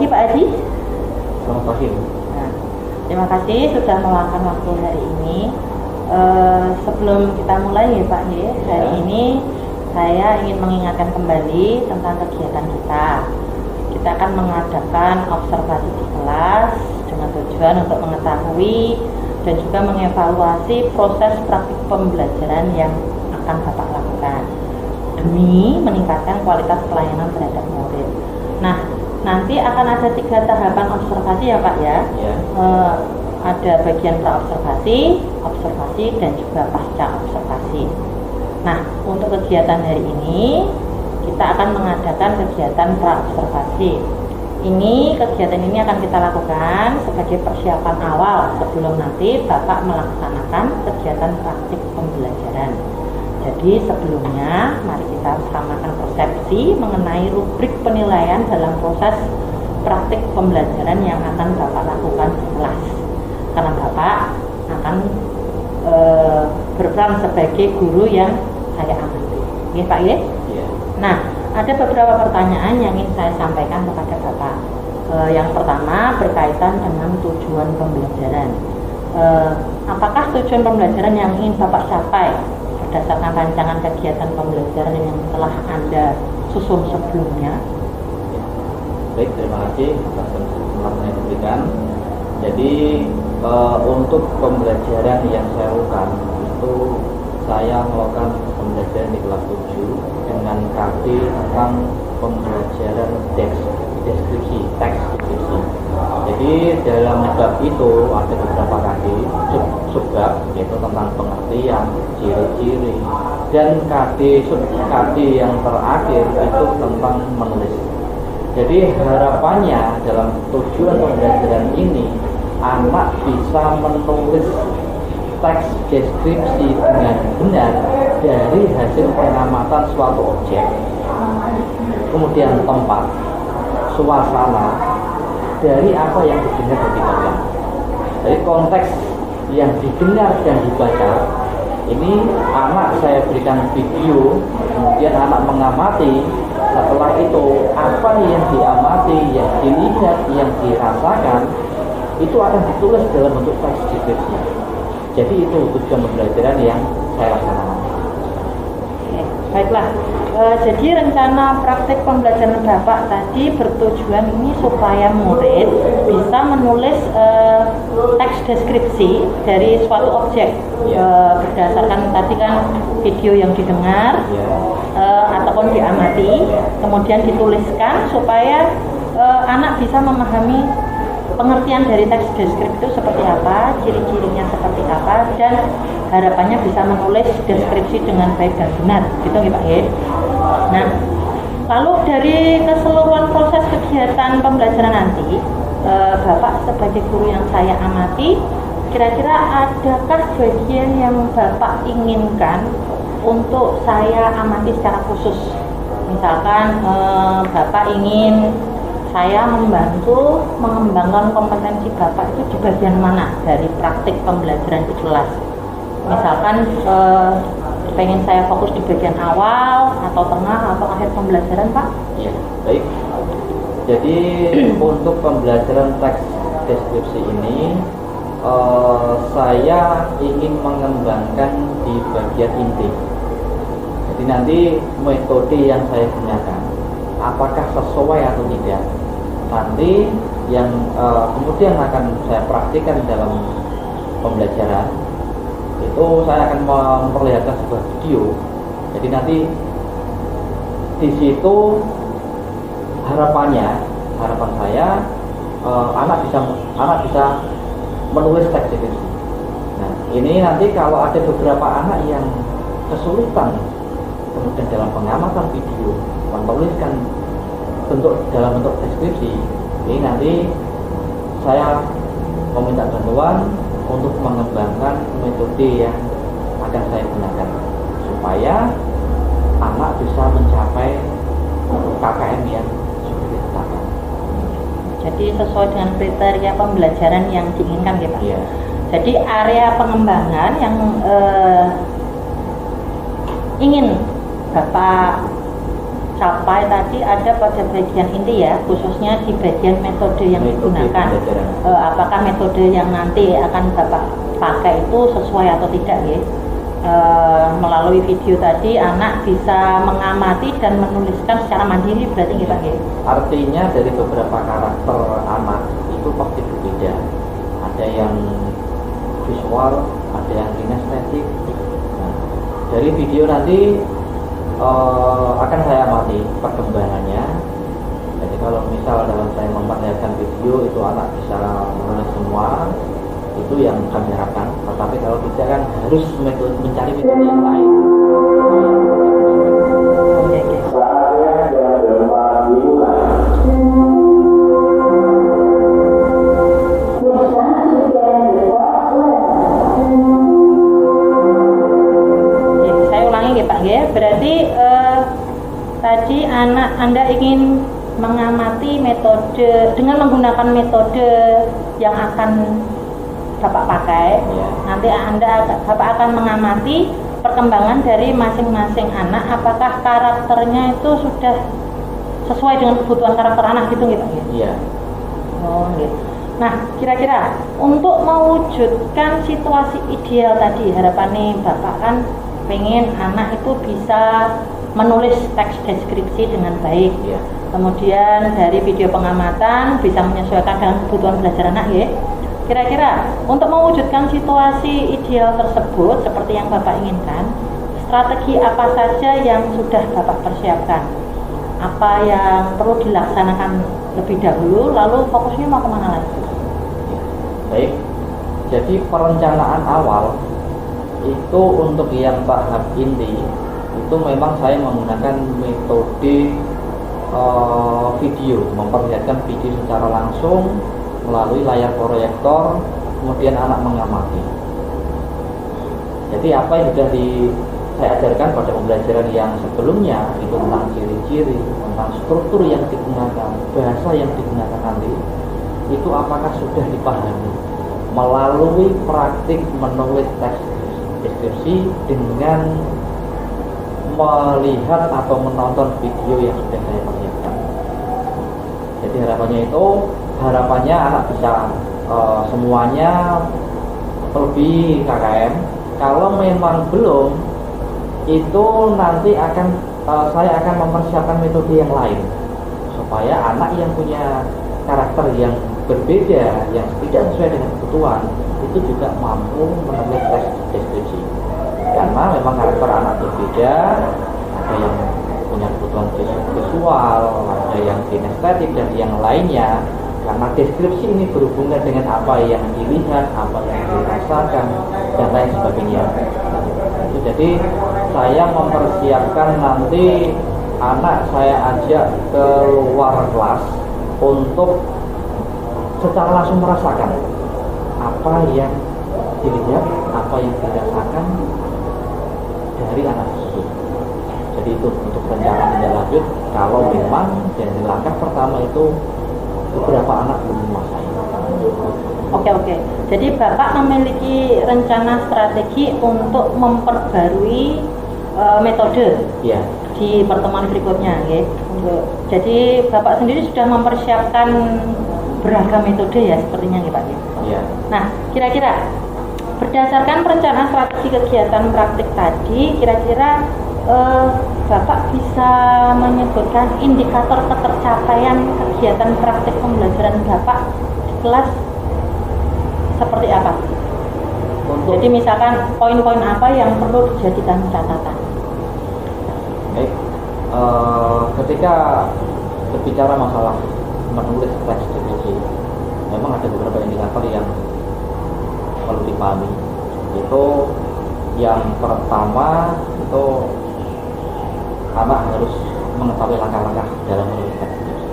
pagi Pak Haji. Selamat pagi. Nah, terima kasih sudah meluangkan waktu hari ini. Sebelum kita mulai ya Pak ya, hari ini saya ingin mengingatkan kembali tentang kegiatan kita. Kita akan mengadakan observasi di kelas dengan tujuan untuk mengetahui dan juga mengevaluasi proses praktik pembelajaran yang akan Bapak lakukan demi meningkatkan kualitas pelayanan terhadap murid. Nah, nanti akan ada 3 tahapan observasi ya Pak ya. Ada bagian pra-observasi, observasi, dan juga pasca observasi. Nah, untuk kegiatan hari ini kita akan mengadakan kegiatan pra-observasi. Kegiatan ini akan kita lakukan sebagai persiapan awal sebelum nanti Bapak melaksanakan kegiatan praktik pembelajaran. Jadi sebelumnya mari kita samakan persepsi mengenai rubrik penilaian dalam proses praktik pembelajaran yang akan Bapak lakukan di kelas. Karena Bapak akan berperan sebagai guru yang saya amati. Oke Pak ya? Nah, ada beberapa pertanyaan yang ingin saya sampaikan kepada Bapak. Yang pertama berkaitan dengan tujuan pembelajaran. Apakah tujuan pembelajaran yang ingin Bapak capai berdasarkan rancangan kegiatan pembelajaran yang telah Anda susun sebelumnya? Baik, terima kasih atas kesempatan yang diberikan. Jadi untuk pembelajaran yang saya lakukan itu saya melakukan pembelajaran di kelas 7 dengan KD tentang pembelajaran deskripsi, teks deskripsi. Jadi dalam bab itu ada beberapa KD, subbab yaitu tentang pengertian, ciri-ciri, dan KD yang terakhir itu tentang menulis. Jadi harapannya dalam tujuan pembelajaran ini anak bisa menulis teks deskripsi dengan benar dari hasil pengamatan suatu objek, kemudian tempat, suasana, dari apa yang didengar dan dibaca. Dari konteks yang didengar dan dibaca ini anak saya berikan video, kemudian anak mengamati. Setelah itu apa yang diamati, yang dilihat, yang dirasakan itu akan ditulis dalam bentuk teks deskripsi. Jadi itu tujuan pembelajaran yang saya laksanakan. Baiklah, jadi rencana praktek pembelajaran Bapak tadi bertujuan ini supaya murid bisa menulis teks deskripsi dari suatu objek berdasarkan tadi kan video yang didengar ataupun diamati, kemudian dituliskan supaya anak bisa memahami pengertian dari teks deskripsi itu seperti apa, ciri-cirinya seperti apa, dan harapannya bisa menulis deskripsi dengan baik dan benar, gitu ya Pak ya. Nah, lalu dari keseluruhan proses kegiatan pembelajaran nanti, Bapak sebagai guru yang saya amati, kira-kira adakah bagian yang Bapak inginkan untuk saya amati secara khusus? Misalkan Bapak ingin saya membantu mengembangkan kompetensi Bapak itu di bagian mana dari praktik pembelajaran di kelas. Misalkan pengen saya fokus di bagian awal atau tengah atau akhir pembelajaran Pak? Iya, baik. Jadi untuk pembelajaran teks deskripsi ini saya ingin mengembangkan di bagian inti. Jadi nanti metode yang saya gunakan apakah sesuai atau tidak, nanti yang kemudian akan saya praktikkan dalam pembelajaran itu saya akan memperlihatkan sebuah video. Jadi nanti di situ harapan saya anak bisa menulis teks deskripsi. Nah, ini nanti kalau ada beberapa anak yang kesulitan kemudian dalam pengamatan video menuliskan dalam bentuk deskripsi, ini nanti saya meminta bantuan untuk mengembangkan metode yang akan saya gunakan supaya anak bisa mencapai KKM yang sudah ditetapkan. Jadi sesuai dengan kriteria pembelajaran yang diinginkan ya Pak? Iya. Jadi area pengembangan yang ingin Bapak capai tadi ada pada bagian inti ya, khususnya di bagian metode yang digunakan. Apakah metode yang nanti akan Bapak pakai itu sesuai atau tidak ya? Melalui video tadi anak bisa mengamati dan menuliskan secara mandiri berarti nggih Pak nggih? Artinya dari beberapa karakter anak itu pasti berbeda. Ada yang visual, ada yang kinestetik. Nah, dari video nanti akan saya amati perkembangannya. Jadi kalau misal dalam saya memperlihatkan video itu anak bisa menulis semua, itu yang kami harapkan. Tetapi kalau tidak kan harus mencari metode yang lain. Berarti tadi Anda ingin mengamati metode dengan menggunakan metode yang akan Bapak pakai. Nanti Bapak akan mengamati perkembangan dari masing-masing anak, apakah karakternya itu sudah sesuai dengan kebutuhan karakter anak gitu Pak? Iya. Oh gitu. Nah, kira-kira untuk mewujudkan situasi ideal tadi, harapannya Bapak kan pengen anak itu bisa menulis teks deskripsi dengan baik. Ya. Kemudian dari video pengamatan bisa menyesuaikan dengan kebutuhan belajar anak ya. Kira-kira untuk mewujudkan situasi ideal tersebut seperti yang Bapak inginkan, strategi apa saja yang sudah Bapak persiapkan? Apa yang perlu dilaksanakan lebih dahulu, lalu fokusnya mau kemana lagi? Baik, jadi perencanaan awal itu untuk yang tahap inti itu memang saya menggunakan metode video, memperlihatkan video secara langsung melalui layar proyektor, kemudian anak mengamati. Jadi apa yang sudah saya ajarkan pada pembelajaran yang sebelumnya itu tentang ciri-ciri, tentang struktur yang digunakan, bahasa yang digunakan nanti itu apakah sudah dipahami melalui praktik menulis teks deskripsi dengan melihat atau menonton video yang sudah saya persiapkan. Jadi harapannya anak bisa semuanya lebih KKM. Kalau memang belum, itu nanti saya akan mempersiapkan metode yang lain supaya anak yang punya karakter yang berbeda, yang tidak sesuai dengan kebutuhan, itu juga mampu menulis teks deskripsi. Karena memang karakter anak berbeda, ada yang punya kebutuhan visual, ada yang kinestetik dan yang lainnya. Karena deskripsi ini berhubungan dengan apa yang dilihat, apa yang dirasakan, dan lain sebagainya. Jadi saya mempersiapkan nanti anak saya ajak ke luar kelas untuk secara langsung merasakan apa yang dilihat, apa yang dirasakan dari anak tersebut. Jadi itu untuk rencana tindak lanjut kalau memang dari langkah pertama itu beberapa anak belum menguasai. Oke. Jadi Bapak memiliki rencana strategi untuk memperbarui metode di pertemuan berikutnya, ya. Jadi Bapak sendiri sudah mempersiapkan beragam metode ya sepertinya, ya Pak. Ya. Nah, kira-kira berdasarkan perencanaan strategi kegiatan praktik tadi, kira-kira Bapak bisa menyebutkan indikator ketercapaian kegiatan praktik pembelajaran Bapak di kelas seperti apa? Jadi misalkan poin-poin apa yang perlu dijadikan catatan? Baik, ketika berbicara masalah menulis teks deskripsi, memang ada beberapa indikator yang perlu dipahami. Itu yang pertama itu anak harus mengetahui langkah-langkah dalam menulis teks deskripsi.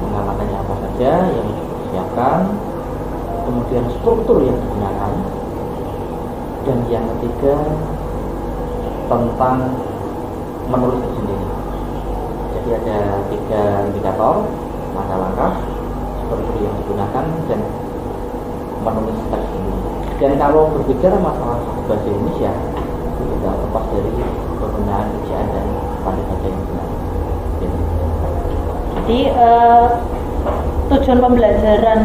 Langkah-langkahnya apa saja yang disiapkan, kemudian struktur yang digunakan, dan yang ketiga tentang menulis itu sendiri. Jadi ada 3 indikator, langkah-langkah, struktur yang digunakan, dan menulis teks ini. Dan kalau berbicara masalah bahasa Indonesia, itu tidak lepas dari penggunaan ejaan dan tanda baca yang benar. Jadi tujuan pembelajaran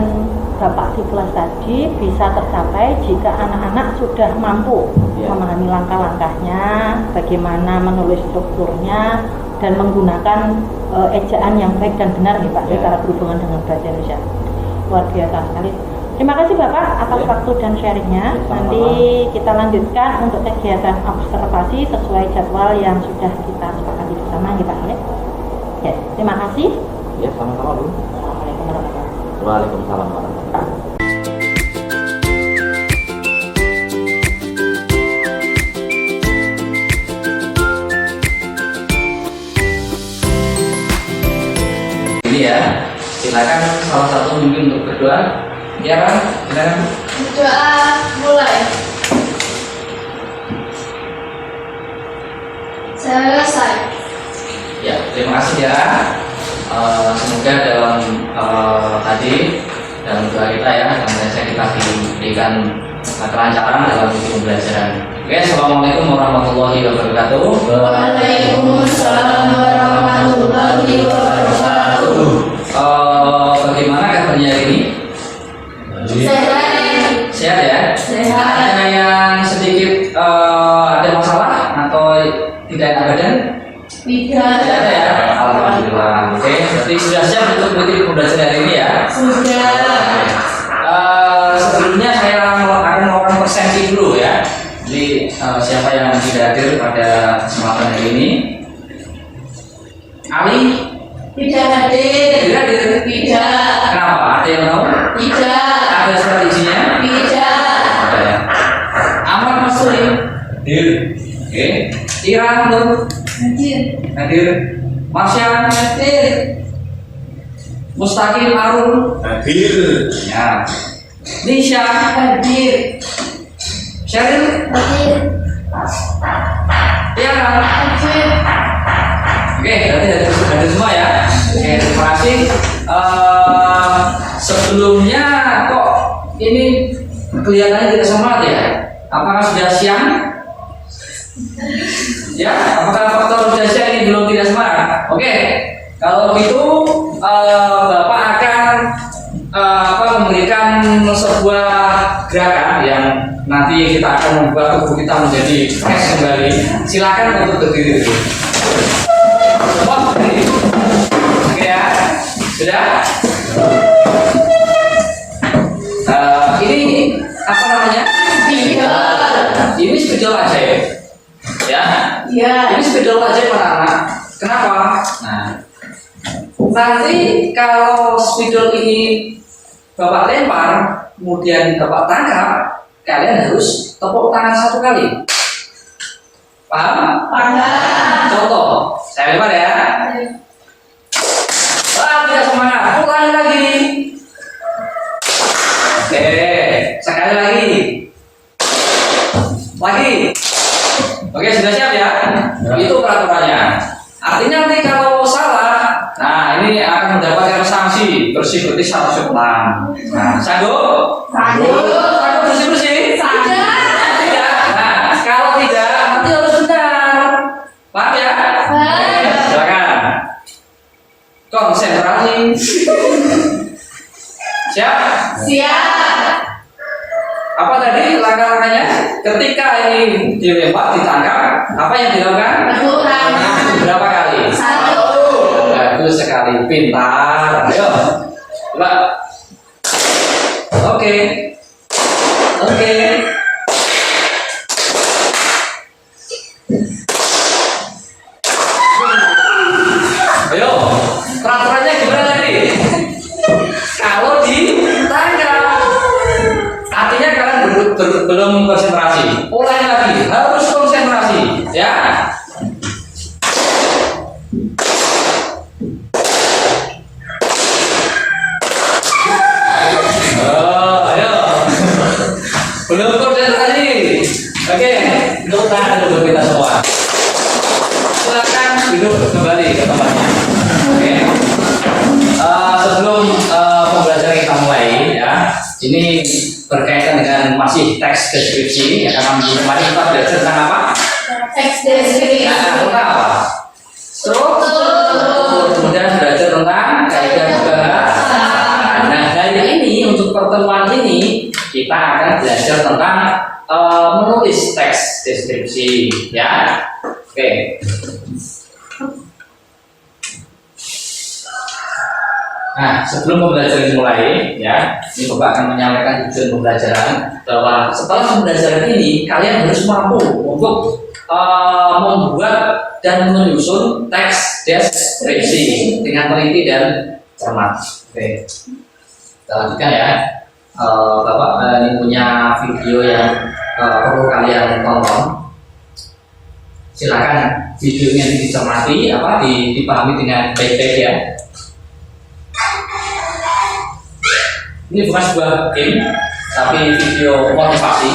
Bapak di kelas tadi bisa tercapai jika anak-anak sudah mampu memahami langkah-langkahnya, bagaimana menulis strukturnya, dan menggunakan ejaan yang baik dan benar nih Pak, cara berhubungan dengan bahasa Indonesia. Luar biasa sekali. Terima kasih Bapak atas waktu dan sharingnya. Nanti kita lanjutkan untuk kegiatan observasi sesuai jadwal yang sudah kita sepakati bersama nih Pak. Ya, terima kasih. Ya, sama-sama Bu. Assalamualaikum warahmatullahi wabarakatuh. Waalaikumsalam warahmatullahi wabarakatuh. Ini ya, silakan salah satu mungkin untuk berdoa. Ya Bang, silakan. Doa mulai. Selesai. Ya, terima kasih ya. Semoga dalam tadi dalam doa kita ya, dalam biasa kita diberikan kelancaran dalam pembelajaran. Oke, assalamualaikum warahmatullahi wabarakatuh. Waalaikumsalam warahmatullahi wabarakatuh. Bagaimana kabarnya hari ini? Sehat. Sehat ya? Sehat. Ada yang sedikit ada masalah atau tidak enak badan? Tidak. Tidak ada ya? Alhamdulillah. Oke, berarti sudah siap untuk mengikuti pembelajaran hari ini ya? Sudah. Sebelumnya saya akan melakukan persepsi dulu ya. Jadi siapa yang tidak hadir pada kesempatan hari ini? Ali? Tidak hadir. Tidak hadir? Tidak. Kenapa? Ada yang tahu? Tidak. Ada surat izinnya? Tidak. Ada ya. Ahmad Masuri? Hadir. Oke. Ira Nur? Hadir. Hadir. Marsya? Hadir. Mustaqim Arul? Hadir. Ya. Nisha? Hadir. Sheryl? Hadir. Tiara? Hadir. Oke, berarti ada semua ya. Oke, terima kasih. Sebelumnya kok ini kelihatannya tidak semangat ya? Apakah sudah siang? Ya, apakah faktor sudah siang ini belum tidak semangat? Oke, kalau begitu Bapak akan memberikan sebuah gerakan yang nanti kita akan membuat tubuh kita menjadi fresh kembali. Silakan untuk berdiri dulu. Semua berdiri. Oke ya, sudah. Ini apa namanya? Ini spidol ajaib. Ya. Ya. Ini spidol ajaib anak-anak. Kenapa? Nah, nanti kalau spidol ini Bapak lempar, kemudian Bapak tangkap, kalian harus tepuk tangan satu kali. Paham? Paham. Contoh, saya lempar ya. Wah, tidak semangat. Ulangi lagi. Oke, sekali lagi. Lagi. Oke, sudah siap ya? Itu peraturannya. Artinya nanti kalau salah, nah ini akan mendapatkan sanksi bersih-bersih satu sebulan. Nah, sanggup? Sanggup. Sanggup bersih-bersih? Tidak. Tidak. Nah, kalau tidak, nanti harus benar. Paham ya? Paham. Silakan. Konsentrasi. Siap? Siap. Apa tadi langkah-langkahnya? Ketika ini dilempar, ditangkap, apa yang dilakukan? Lakukan. Berapa kali? Satu. Bagus sekali, pintar. Ayo, coba. Oke. Oke. Ayo, peraturannya gimana tadi? Kalau ditangkap, artinya kalian belum konsentrasi. Ulangi lagi, harus konsentrasi, ya. Ayo. Belum konsentrasi. Oke, duduk tahan dulu kita semua. Silakan duduk kembali ke tempatnya. Oke. Sebelum pembelajaran kita mulai ya, ini berkaitan dengan masih teks deskripsi ya, karena kemarin kita belajar tentang apa? Teks deskripsi. Nah, tentang apa? Struktur. pertemuan ini kita akan belajar tentang menulis teks deskripsi, ya. Oke. Nah, sebelum pembelajaran dimulai, ya, ini Bapak akan menyampaikan tujuan pembelajaran bahwa setelah pembelajaran ini kalian harus mampu untuk membuat dan menyusun teks deskripsi dengan teliti dan cermat. Oke, kita lanjutkan ya. Bapak ini punya video yang perlu kalian tonton. Silakan videonya dicermati, dipahami dengan baik-baik ya. Ini bukan sebuah game, tapi video motivasi.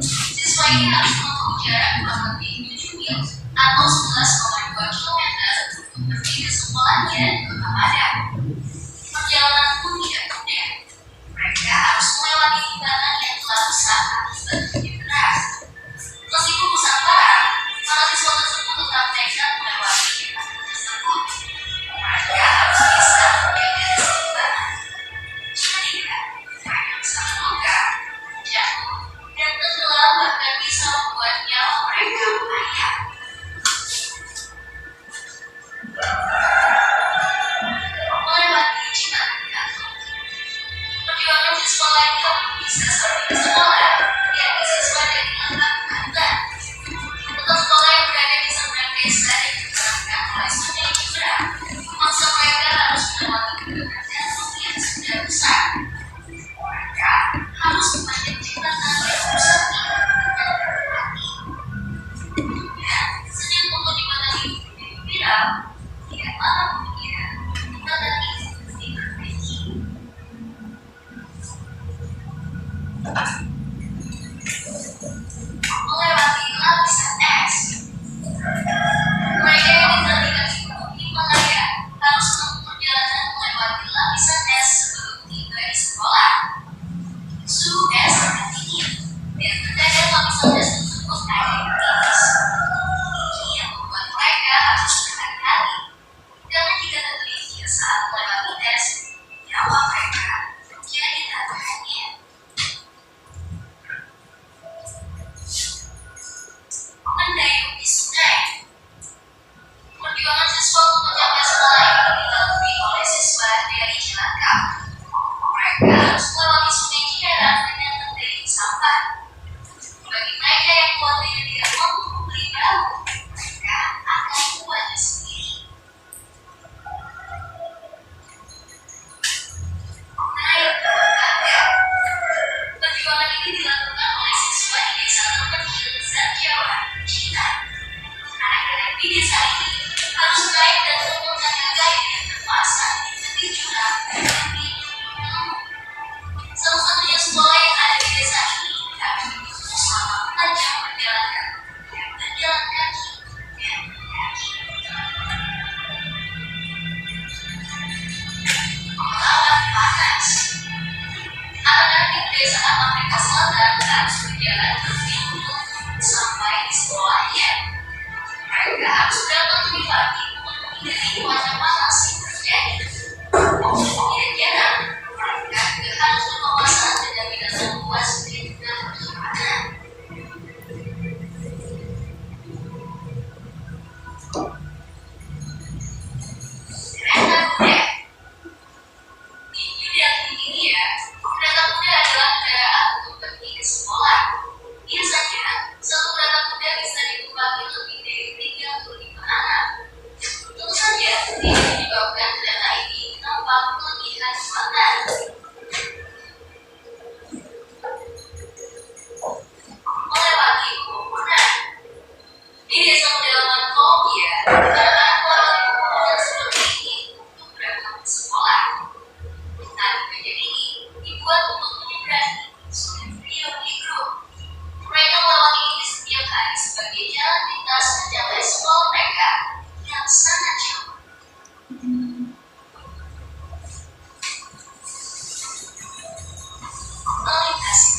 Siswa ini harus menempuh jarak kurang lebih 7 mil atau 11,2 kilometer untuk pergi ke sekolahnya di Kota Padang. Perjalanan pun tidak mudah. Mereka harus melewati jembatan yang telah rusak akibat hujan deras. Meskipun Nusantara, para siswa tersebut tetap nekat melewati jembatan tersebut. Mereka harus bisa menjaga keseimbangan. Jika tidak, mereka bisa terluka, jatuh, dan tenggelam, bahkan bisa membuat nyawa mereka bahaya. Melewati jembatan gantung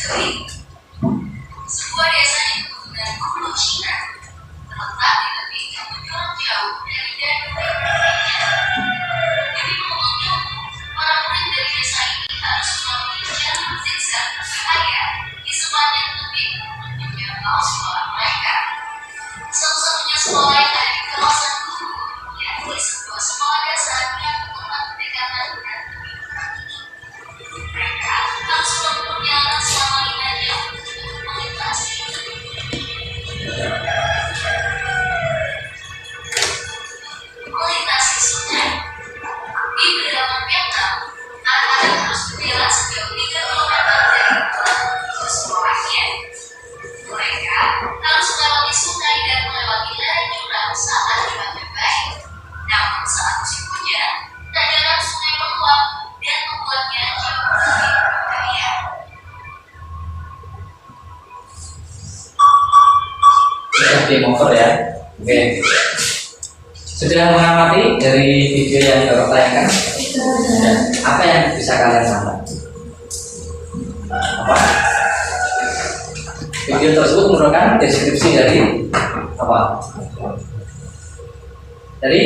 Negeri. Sebuah desa di pegunungan Pulau Cina terletak di tepi yang menjulang jauh dari danau yang lainnya. Demi menuntut para murid dari desa ini harus melalui jalur zigzag berbahaya di sepanjang tebing menjangkau sekolah mereka. Satu-satunya sekolah yang ada di kawasan Guru, yakni sebuah sekolah dasar yang terletak berdekatan dengan tebing ini. Mereka harus menempuh perjalanan selama 5 jam untuk melintasi sungai. Di pedalaman Vietnam, anak-anak harus berjalan sejauh 3 kilometer dari tempat menuju sekolahnya. Mereka harus melewati sungai dan melewati lereng jurang saat cuaca baik. Namun saat musim hujan, dataran sungai meluap dan membuatnya jauh lebih berbahaya. Oke, motor ya. Oke. Sudah mengamati dari video yang Bapak tayangkan? Ya. Apa yang bisa kalian tangkap? Apa? Video tersebut merupakan deskripsi dari apa? Dari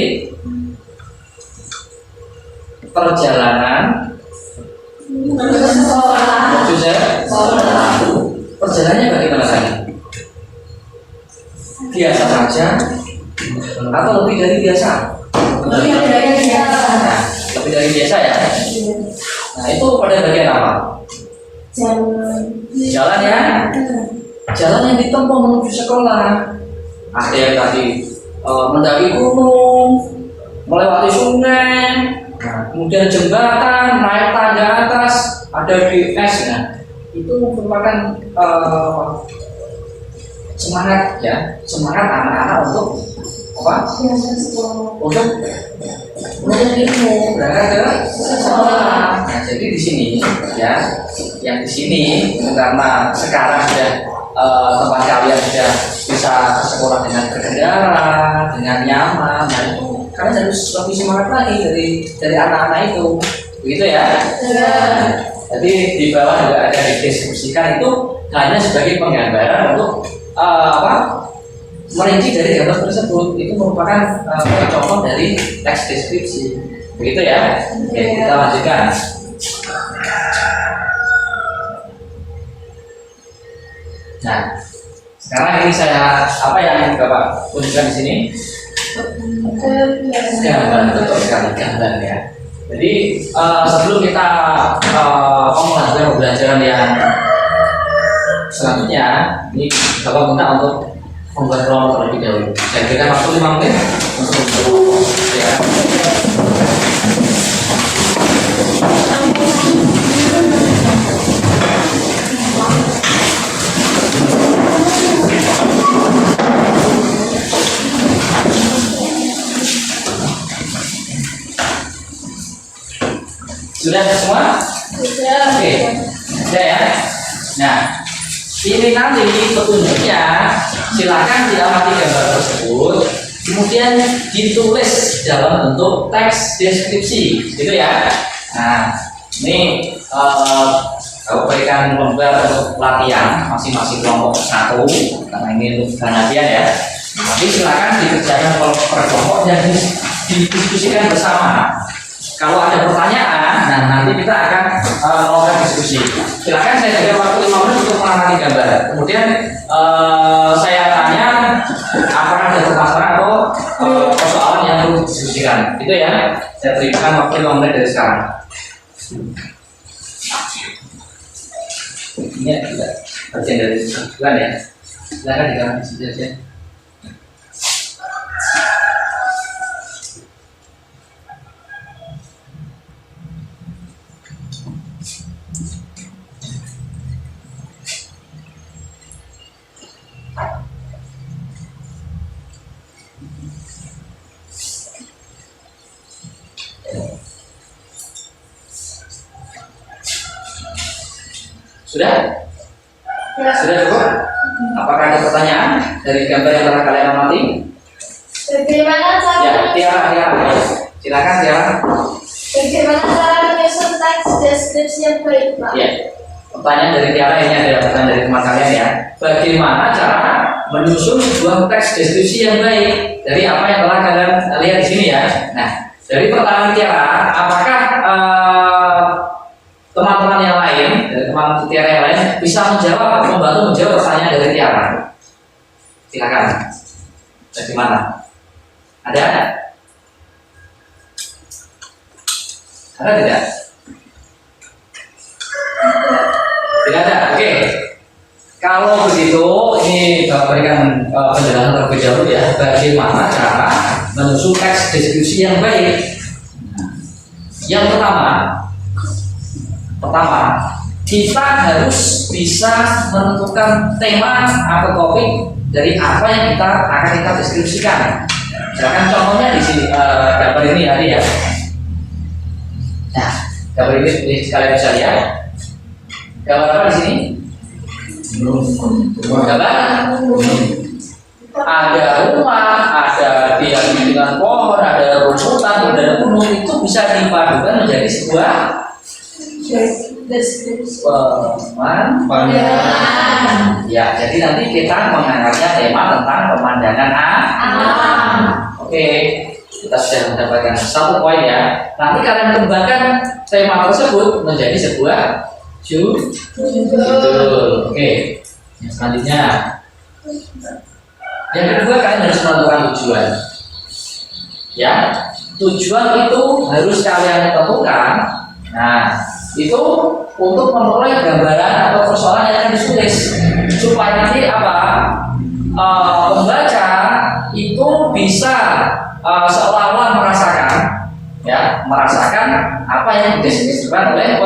perjalanan menuju sekolah. Perjalanannya bagaimana tadi? Biasa saja atau lebih dari biasa? Nah, lebih dari biasa ya. Nah, itu pada bagian apa? Jalan ya. Jalan yang ditempuh menuju sekolah. Ada yang tadi mendaki gunung, melewati sungai, kemudian jembatan, naik tangga atas, ada di es. Nah, itu merupakan semangat ya, semangat anak-anak untuk apa? Untuk menuntut ilmu, berangkat ke sekolah. Nah, jadi di sini ya, yang di sini karena sekarang sudah tempat kalian sudah bisa ke sekolah dengan berkendara, dengan nyaman. Nah, itu kalian harus lebih semangat lagi dari anak-anak itu, begitu ya? Jadi di bawah juga ada dideskripsikan itu hanya sebagai penggambaran untuk merinci dari gambar tersebut. Itu merupakan contoh dari teks deskripsi, begitu ya? Oke, kita lanjutkan. Nah, sekarang ini saya apa yang Bapak tunjukkan di sini? Gambar, betul sekali gambar ya. Jadi sebelum kita melanjutkan pembelajaran yang selanjutnya, ini Bapak minta untuk membuat ruang terlebih dahulu. Saya berikan waktu 5 menit untuk ya. Sudah semua? Sudah. Oke. Sudah ya. Nah, ini nanti petunjuknya silakan diamati gambar tersebut, kemudian ditulis dalam bentuk teks deskripsi, gitu ya. Nah, ini aku berikan lembar untuk latihan masing-masing kelompok 1 karena ini untuk bahan latihan ya. Nanti silakan dikerjakan per kelompok dan didiskusikan bersama. Kalau ada pertanyaan, nah nanti kita akan melakukan diskusi. Silakan saya berikan waktu 5 menit untuk mengamati gambar. Kemudian saya tanya apakah ada permasalahan atau persoalan yang perlu didiskusikan. Itu ya. Saya berikan waktu 5 menit dari sekarang. Ini juga bagian dari bukan ya. Silakan dikatakan di sini saja. Sudah? Ya. Sudah cukup? Apakah ada pertanyaan dari gambar yang telah kalian amati? Bagaimana cara Ya, Tiara. Silakan Tiara. Bagaimana cara menyusun teks deskripsi yang baik, Pak? Ya. Pertanyaan dari Tiara, ini adalah pertanyaan dari teman kalian ya. Bagaimana cara menyusun sebuah teks deskripsi yang baik dari apa yang telah kalian lihat di sini ya? Nah, dari pertanyaan Tiara, apakah teman-teman yang lain, dari teman Tiara yang lain bisa membantu menjawab pertanyaan dari Tiara? Silakan. Bagaimana? Ada? Ada tidak? Tidak ada. Oke. Kalau begitu, ini Bapak berikan penjelasan terlebih dahulu ya, bagaimana cara menyusun teks deskripsi yang baik. Yang pertama, kita harus bisa menentukan tema atau topik dari apa yang akan kita deskripsikan. Misalkan contohnya di sini gambar ini ya. Nah, gambar ini kalian bisa lihat. Gambar apa di sini? Gambar ada rumah, ada bimbingan pohon, ada rumputan, ada gunung, itu bisa dipadukan menjadi sebuah pemandangan. Ya, jadi nanti kita mengangkatnya tema tentang pemandangan alam. Oke, kita sudah mendapatkan satu poin ya. Nanti kalian kembangkan tema tersebut menjadi sebuah judul. Oke, yang selanjutnya, yang kedua kalian harus menentukan tujuan. Ya, tujuan itu harus kalian tentukan. Nah, itu untuk memperoleh gambaran atau persoalan yang akan ditulis supaya nanti pembaca itu bisa seolah-olah merasakan apa yang dideskripsikan oleh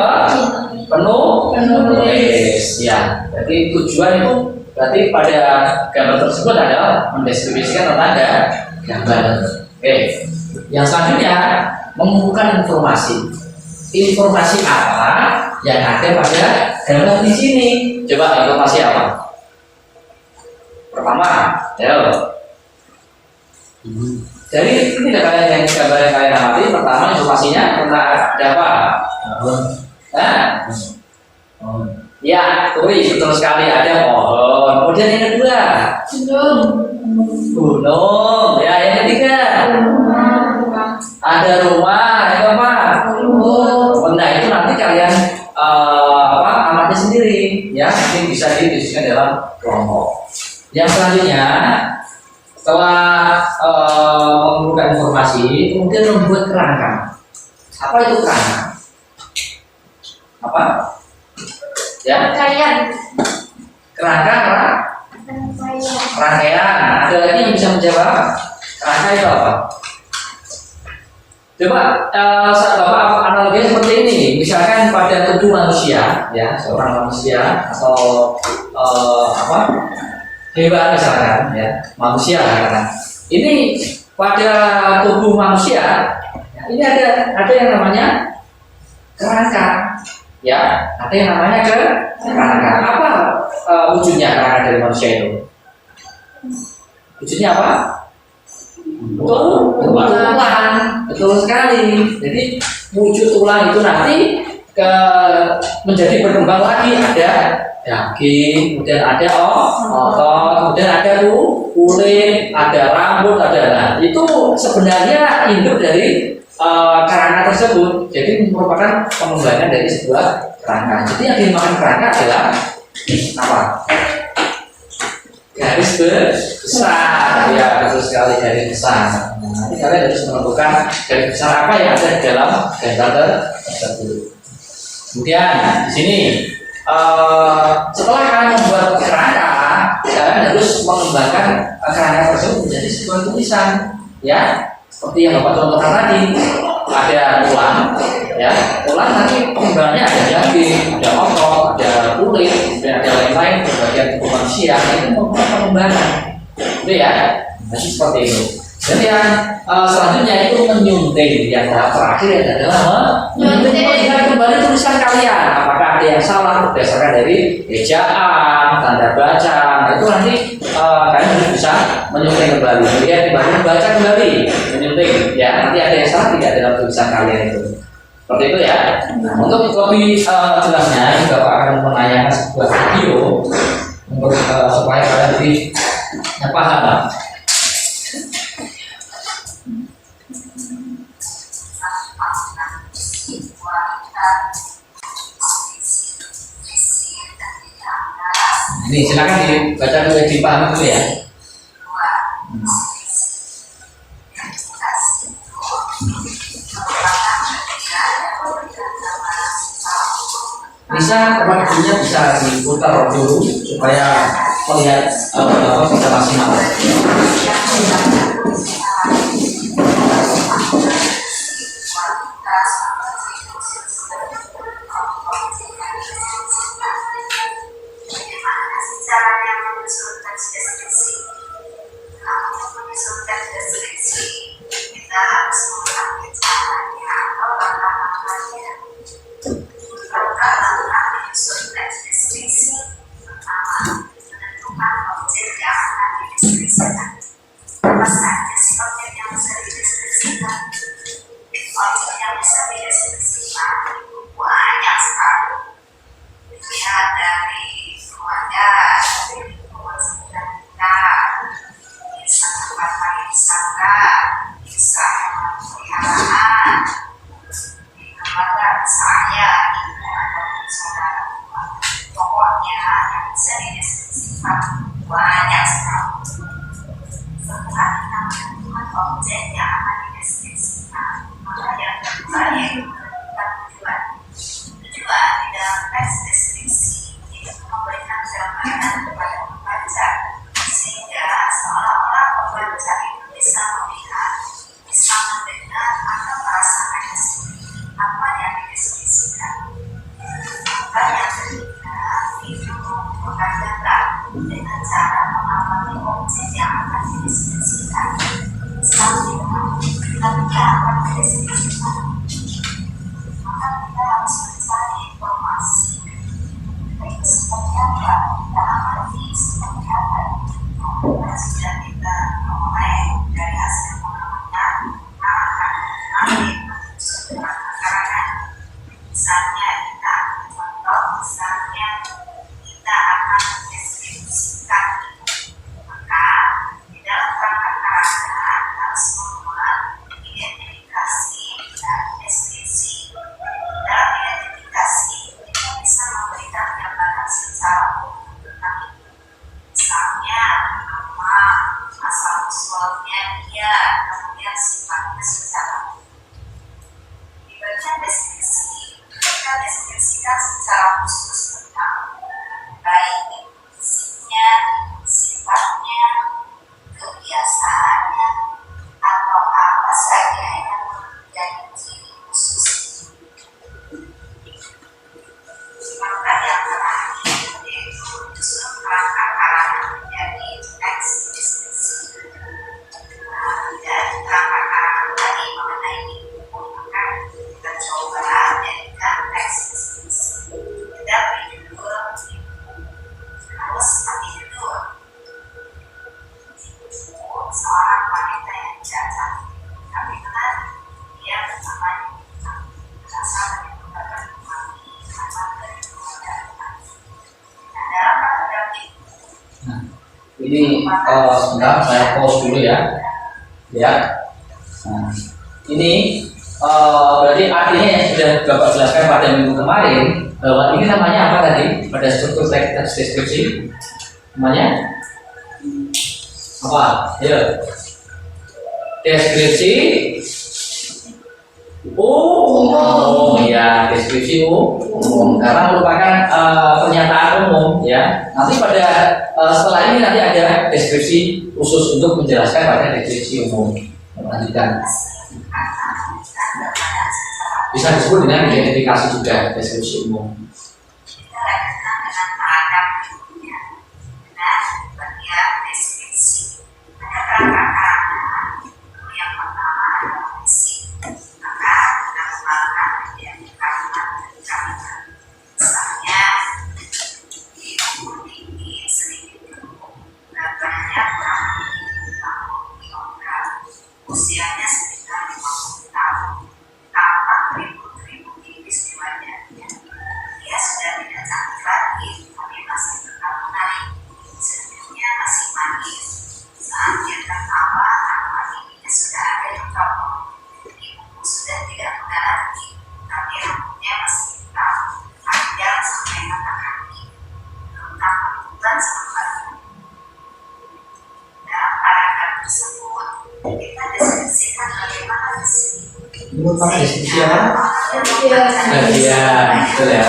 penulis. Ya, jadi tujuan itu berarti pada gambar tersebut adalah mendeskripsikan tentang gambar. Oke, yang selanjutnya mengumpulkan informasi apa yang ada pada gambar di sini. Coba informasi apa? Pertama, jadi ini kalian yang gambar yang kalian amati. Pertama, informasinya tentang ada apa? Ya, betul sekali, ada pohon. Kemudian yang kedua, gunung. Ya, yang ketiga, ada rumah. Yang keempat, nah itu nanti kalian amati sendiri ya, mungkin bisa didiskusikan dalam kelompok. Yang selanjutnya, setelah mengumpulkan informasi, kemudian membuat kerangka. Apa itu kerangka? Apa? Ya. Kerangka. Rangkaian. Ada lagi yang bisa menjawab? Kerangka itu apa? Coba Bapak analoginya seperti ini. Misalkan pada tubuh manusia, ya, seorang manusia atau hewan misalkan, ya, manusia kan. Ini pada tubuh manusia, ini ada yang namanya kerangka, ya, ada yang namanya kerangka. Apa wujudnya kerangka dari manusia itu? Wujudnya apa? Tulang. Betul sekali. Jadi wujud tulang itu nanti menjadi berkembang lagi, ada daging, kemudian ada otot, kemudian ada kulit, ada rambut, nah itu sebenarnya induk dari kerangka tersebut. Jadi merupakan pengembangan dari sebuah kerangka. Jadi yang dimakan kerangka adalah apa? Garis besar, ya, betul sekali, garis besar. Nah, nanti kalian harus menentukan garis besar apa yang ada di dalam gambar tersebut. Kemudian di sini setelah kalian membuat kerangka, kalian harus mengembangkan kerangka tersebut menjadi sebuah tulisan, ya, seperti yang Bapak contohkan tadi. Ada tulang, ya, tulang nanti pengembangannya ada daging, ada otot, ada kulit, dan ada lain-lain bagian tubuh manusia. Itu membuat pengembangan, itu ya, masih seperti itu. Dan yang selanjutnya itu menyunting. Yang tahap terakhir adalah melihat kembali tulisan kalian. Apakah ada yang salah berdasarkan dari ejaan, tanda baca. Nah, itu nanti kalian harus bisa menyunting kembali, melihat kembali, membaca kembali, menyunting. Ya, nanti ada yang salah tidak dalam tulisan kalian itu. Seperti itu ya. Nah, untuk lebih jelasnya, ini Bapak akan menanyakan sebuah video untuk supaya kalian lebih paham. Ini silakan dibaca dulu, dipahami dulu ya. Bisa videonya bisa diputar dulu supaya melihat bisa maksimal. Bagaimana sih caranya menyusun teks deskripsi? Untuk menyusun teks deskripsi, kita harus mengetahui caranya atau langkah-langkahnya. Langkah-langkah menyusun teks deskripsi. Pertama, menentukan objek yang akan dideskripsikan. Apa saja sih objek yang bisa dideskripsikan? Objek yang bisa dideskripsikan itu banyak sekali. Dilihat dari keluarga, dari lingkungan sekitar kita, bisa tempat pariwisata, bisa hewan peliharaan, di keluarga saya, ibu ataupun saudara. Pokoknya yang bisa dideskripsikan banyak sekali. Setelah kita menentukan objek yang akan dideskripsikan, maka yang kedua yaitu menentukan tujuan. Tujuan di dalam teks deskripsi itu memberikan gambaran kepada pembaca sehingga seolah-olah pembaca itu bisa melihat, bisa mendengar atau merasakan sendiri apa yang dideskripsikan. Maka yang ketiga itu membuat gambar dengan cara mengamati objek yang akan dideskripsikan. Selanjutnya, ketika akan dideskripsikan, maka kita harus mencari informasi baik seperti apa, kita amati seperti apa. Nah, sudah kita mulai dari hasil pengamatan, akan menyusun karangan. Misalnya kita contoh, misalnya kita akan mendeskripsikan, maka di dalam rangka karangan harus membuat identifikasi dan deskripsi. Dalam identifikasi, kita bisa memberikan gambaran secara umum tentang itu. Misalnya, nama, asal-usulnya dia, kemudian sifatnya secara umum. Di bagian deskripsi, kita deskripsikan secara khusus tentang baik fisiknya, sifatnya, kebiasaannya, atau apa saja yang menjadi ciri khusus. Maka yang terakhir yaitu menyusun kerangka karangan menjadi teks deskripsi. Nah, dari kerangka karangan tadi mengenai itu, maka kita coba jadikan teks deskripsi. Kita beri judul, harus seperti judul. Seorang wanita yang cacat, tapi benar dia bernama Yunita, berasal dari lembaga Bupati Keramat dari keluarga Bupati. Nah, dalam paragraf itu, Nah, ini sebentar saya pause dulu ya. Ya. Nah, ini berarti artinya yang sudah Bapak jelaskan pada minggu kemarin bahwa ini namanya apa tadi pada struktur teks deskripsi? Namanya apa? Ya. Deskripsi umum ya, deskripsi umum karena merupakan pernyataan umum ya. Nanti pada setelah ini nanti ada deskripsi khusus untuk menjelaskan pada deskripsi umum. Lanjutkan. Bisa disebut dengan identifikasi juga deskripsi umum. kita lanjutkan dengan paragraf berikutnya. Dengan bagian deskripsi. Ada kerangka karangan. Yang pertama adalah misi. Maka kita kembangkan menjadi kalimat demi kalimat. Misalnya, di umur tinggi sedikit gemuk, berat badannya kurang lebih 60 kg, usianya sekitar 50 tahun, tampak keriput-keriput Merupakan diskusi apa? Kajian. Kajian, betul ya.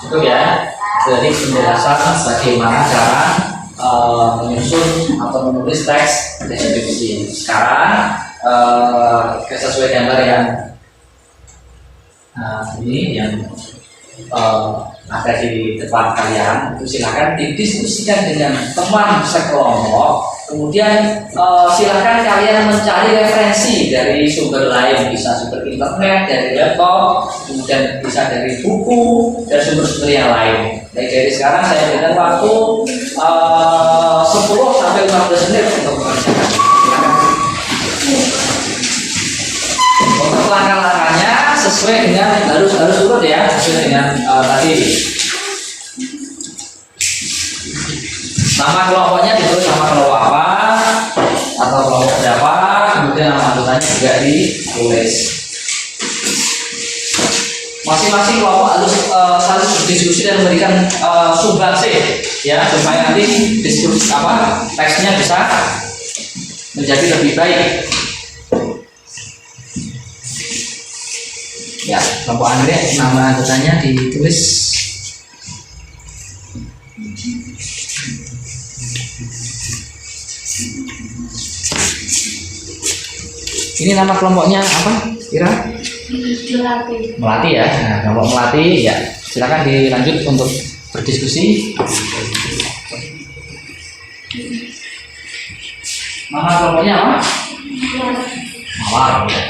Cukup ya. Jadi penjelasan bagaimana cara menyusun atau menulis teks deskripsi. Sekarang sesuai gambar yang ini yang ada di depan kalian, itu silakan didiskusikan dengan teman sekelompok. Kemudian silakan kalian mencari referensi dari sumber lain, bisa sumber internet, dari laptop, kemudian bisa dari buku dan sumber-sumber yang lain. Baik, dari sekarang saya berikan waktu 10 sampai 15 menit untuk mengerjakan. Silakan. Untuk langkah-langkahnya sesuai dengan harus urut ya, sesuai dengan tadi. Nama kelompoknya ditulis sama kelompok apa atau kelompok berapa, kemudian nama anggotanya juga ditulis. Masing-masing kelompok harus saling berdiskusi dan memberikan sumbangsi ya, supaya nanti diskusi teksnya bisa menjadi lebih baik. Ya, kelompok anggrek nama anggotanya ditulis. Ini nama kelompoknya apa? Kira? Melati. Melati ya. Nah, kelompok melati ya. Silakan dilanjut untuk berdiskusi. Nama kelompoknya apa? Mawar. Ya.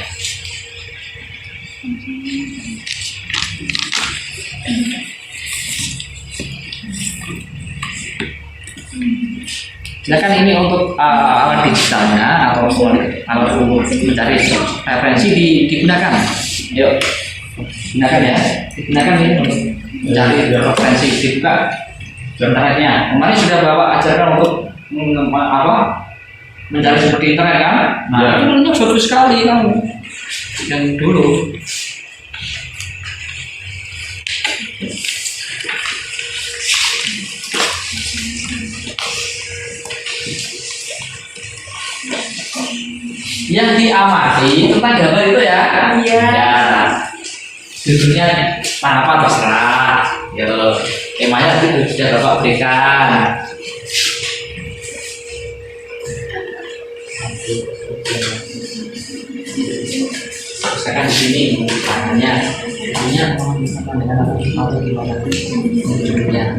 Silakan ini untuk alat digitalnya atau alat untuk mencari referensi digunakan. Yuk, gunakan ya. Digunakan ini untuk mencari referensi, dibuka internetnya. Kemarin sudah bawa ajarkan untuk mencari seperti internet kan? Nah, itu bagus sekali kamu yang dulu. Yang diamati tentang gambar itu ya. Iya. Ya. Judulnya apa terserah. Ya, temanya itu sudah Bapak berikan. Misalkan di sini tangannya, judulnya atau gimana? Judulnya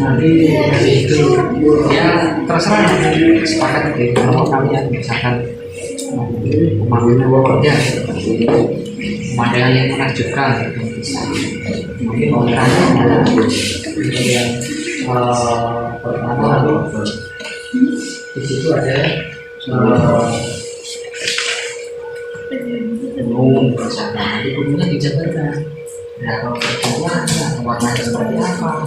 nanti itu ya terserah sepakat di kalau kalian misalkan pemandangan pemandangan yang menakjubkan mungkin orangnya yang pertama di situ ada gunung misalkan nanti gunungnya dijabarkan. Nah, kalau kedua, warnanya seperti apa?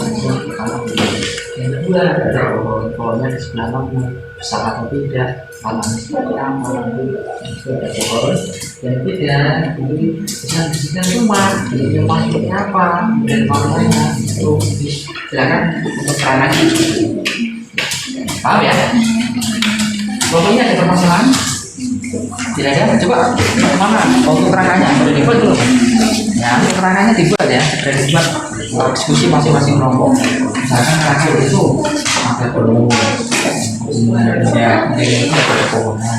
Yang kedua, pohonnya di sebelah mana, besar atau tidak, warnanya seperti apa? Itu ada pohon. Yang ketiga, jadi bisa disediakan rumah, jadi rumah seperti apa, dan warnanya itu silakan untuk keterangannya. Paham ya? Pokoknya ada permasalahan. Tidak ada, coba mana untuk keterangannya sudah dibuat belum? Ya, keterangannya dibuat ya, sudah dibuat diskusi masing-masing kelompok. Misalkan terakhir itu ada belum, Ya, ini ada pohonan.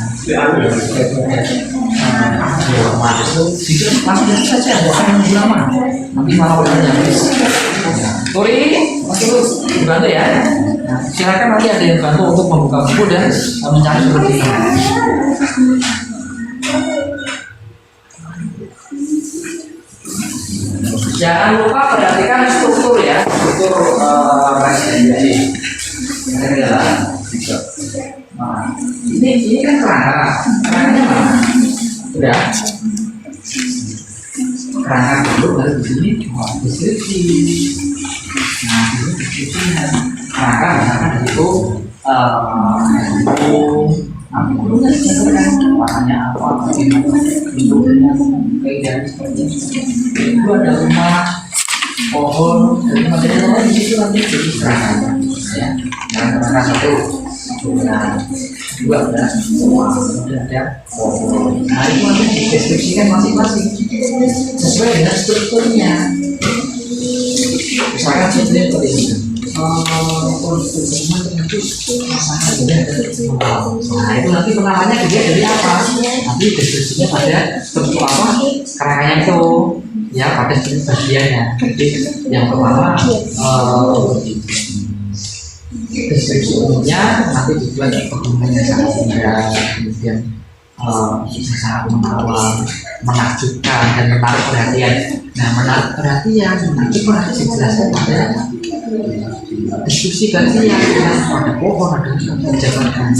Itu langsung saja, bukan nunggu lama. Nanti malah waktunya habis. Tori, masih lu bantu ya. Nah, silakan nanti ada yang bantu untuk membuka buku dan mencari seperti ini. Jangan lupa perhatikan struktur ya, struktur rekomendasi. Ini adalah nah, ini kan kerangkanya mana? Udah. Kerangka dulu baru di sini deskripsi. Nah, ini deskripsinya. Kerangka misalkan di situ nanti dulu kan warnanya apa, bentuknya kayak dari seperti itu ada rumah, pohon, dan material di situ nanti jadi kerangkanya, ya. Kerangka satu, dua ada rumah, kemudian ada pohon. Nah itu nanti dideskripsikan masing-masing sesuai dengan strukturnya. Misalkan seperti ini. Nah itu nanti penamanya juga dari apa? Nanti deskripsinya pada bentuk apa? Kerangkanya itu ya pada bagiannya. Jadi yang pertama deskripsi umumnya nanti dibuat kegunaan yang sangat indah, kemudian sangat menawan, menakjubkan dan menarik perhatian. Nah menarik perhatian nanti pernah dijelaskan pada diskusi ganti yang ada pohon, ada jabatan.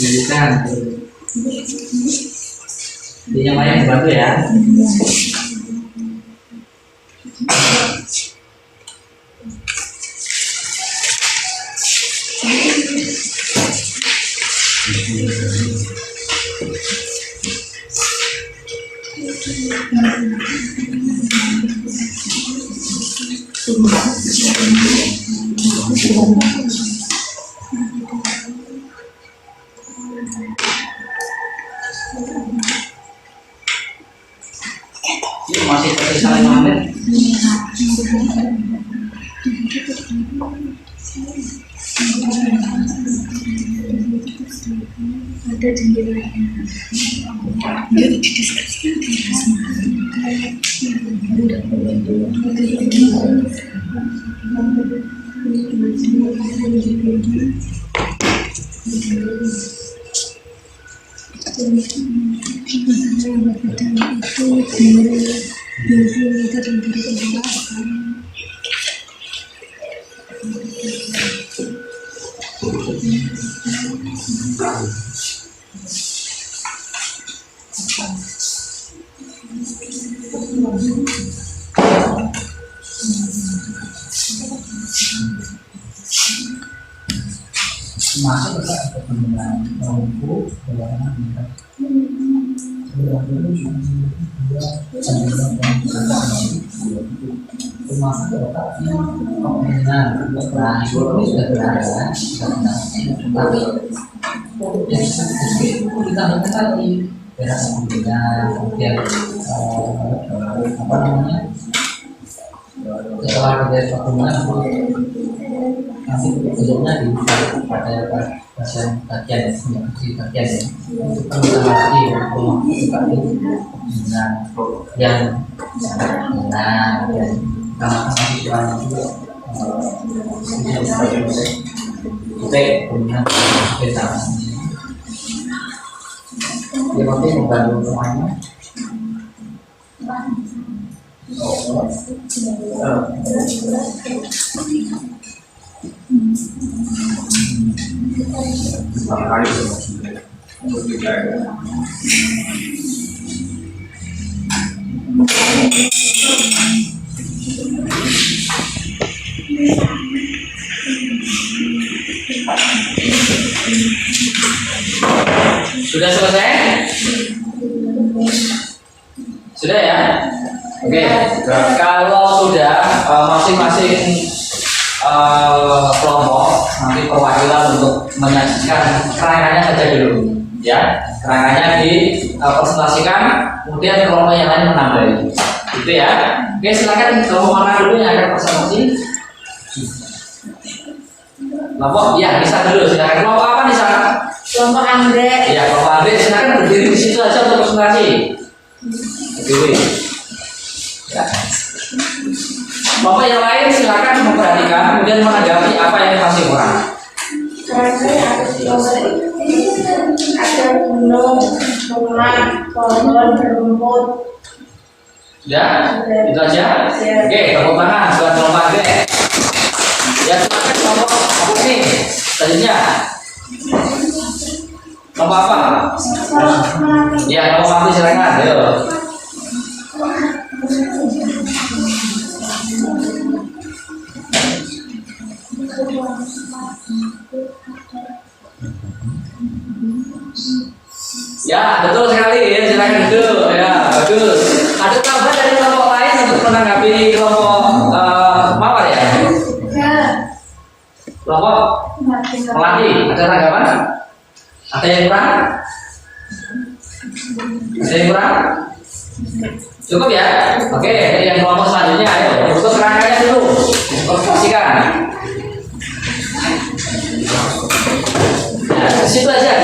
Jadikan ini yang lain dibantu ya. Masih seperti saling mengalir. Ada jendelanya. Jadi masuk ke penggunaan lampu berwarna merah. Termasuk letaknya penggunaan. Nah, itu sudah berada, tapi kita tadi berak kemudian apa namanya? Setelah dari penggunaan nanti bentuknya ditarik pada bagian di bagian ya. Itu kan kita lagi untuk yang dan kalau mahasiswa juga kita punya kita Timothy membantu semuanya. Sudah selesai? Sudah ya? Oke. Kalau sudah masing-masing kelompok nanti perwakilan untuk menyajikan kerangkanya saja dulu, ya. Kerangkanya dipresentasikan, kemudian kelompok yang lain menambahi, gitu ya. Oke, silakan kelompok mana dulu yang akan presentasi? Kelompok, ya bisa dulu, silakan. Kelompok apa nih sana? Kelompok Andre. Ya, kelompok Andre, silakan berdiri di situ aja untuk presentasi. Berdiri. Ya. Kelompok yang lain silakan memperhatikan, kemudian menanggapi apa yang masih kurang. Ada gunung, sungai, pohon, berumput. Ya, itu aja. Oke, tepuk tangan buat kelompok Andre. Ya, silakan kelompok apa nih? Selanjutnya. Kelompok apa? Ya, kelompok mati silakan. Ayo. Ya, betul sekali ya, silakan duduk. Ya, bagus. Ada tambahan dari kelompok lain untuk menanggapi kelompok mawar ya? Ya, Kelompok melati, ada tanggapan? Ada yang kurang? Ada yang kurang? Cukup ya? Oke, yang kelompok selanjutnya ayo untuk kerangkanya dulu dipresentasikan. Nah, situ aja,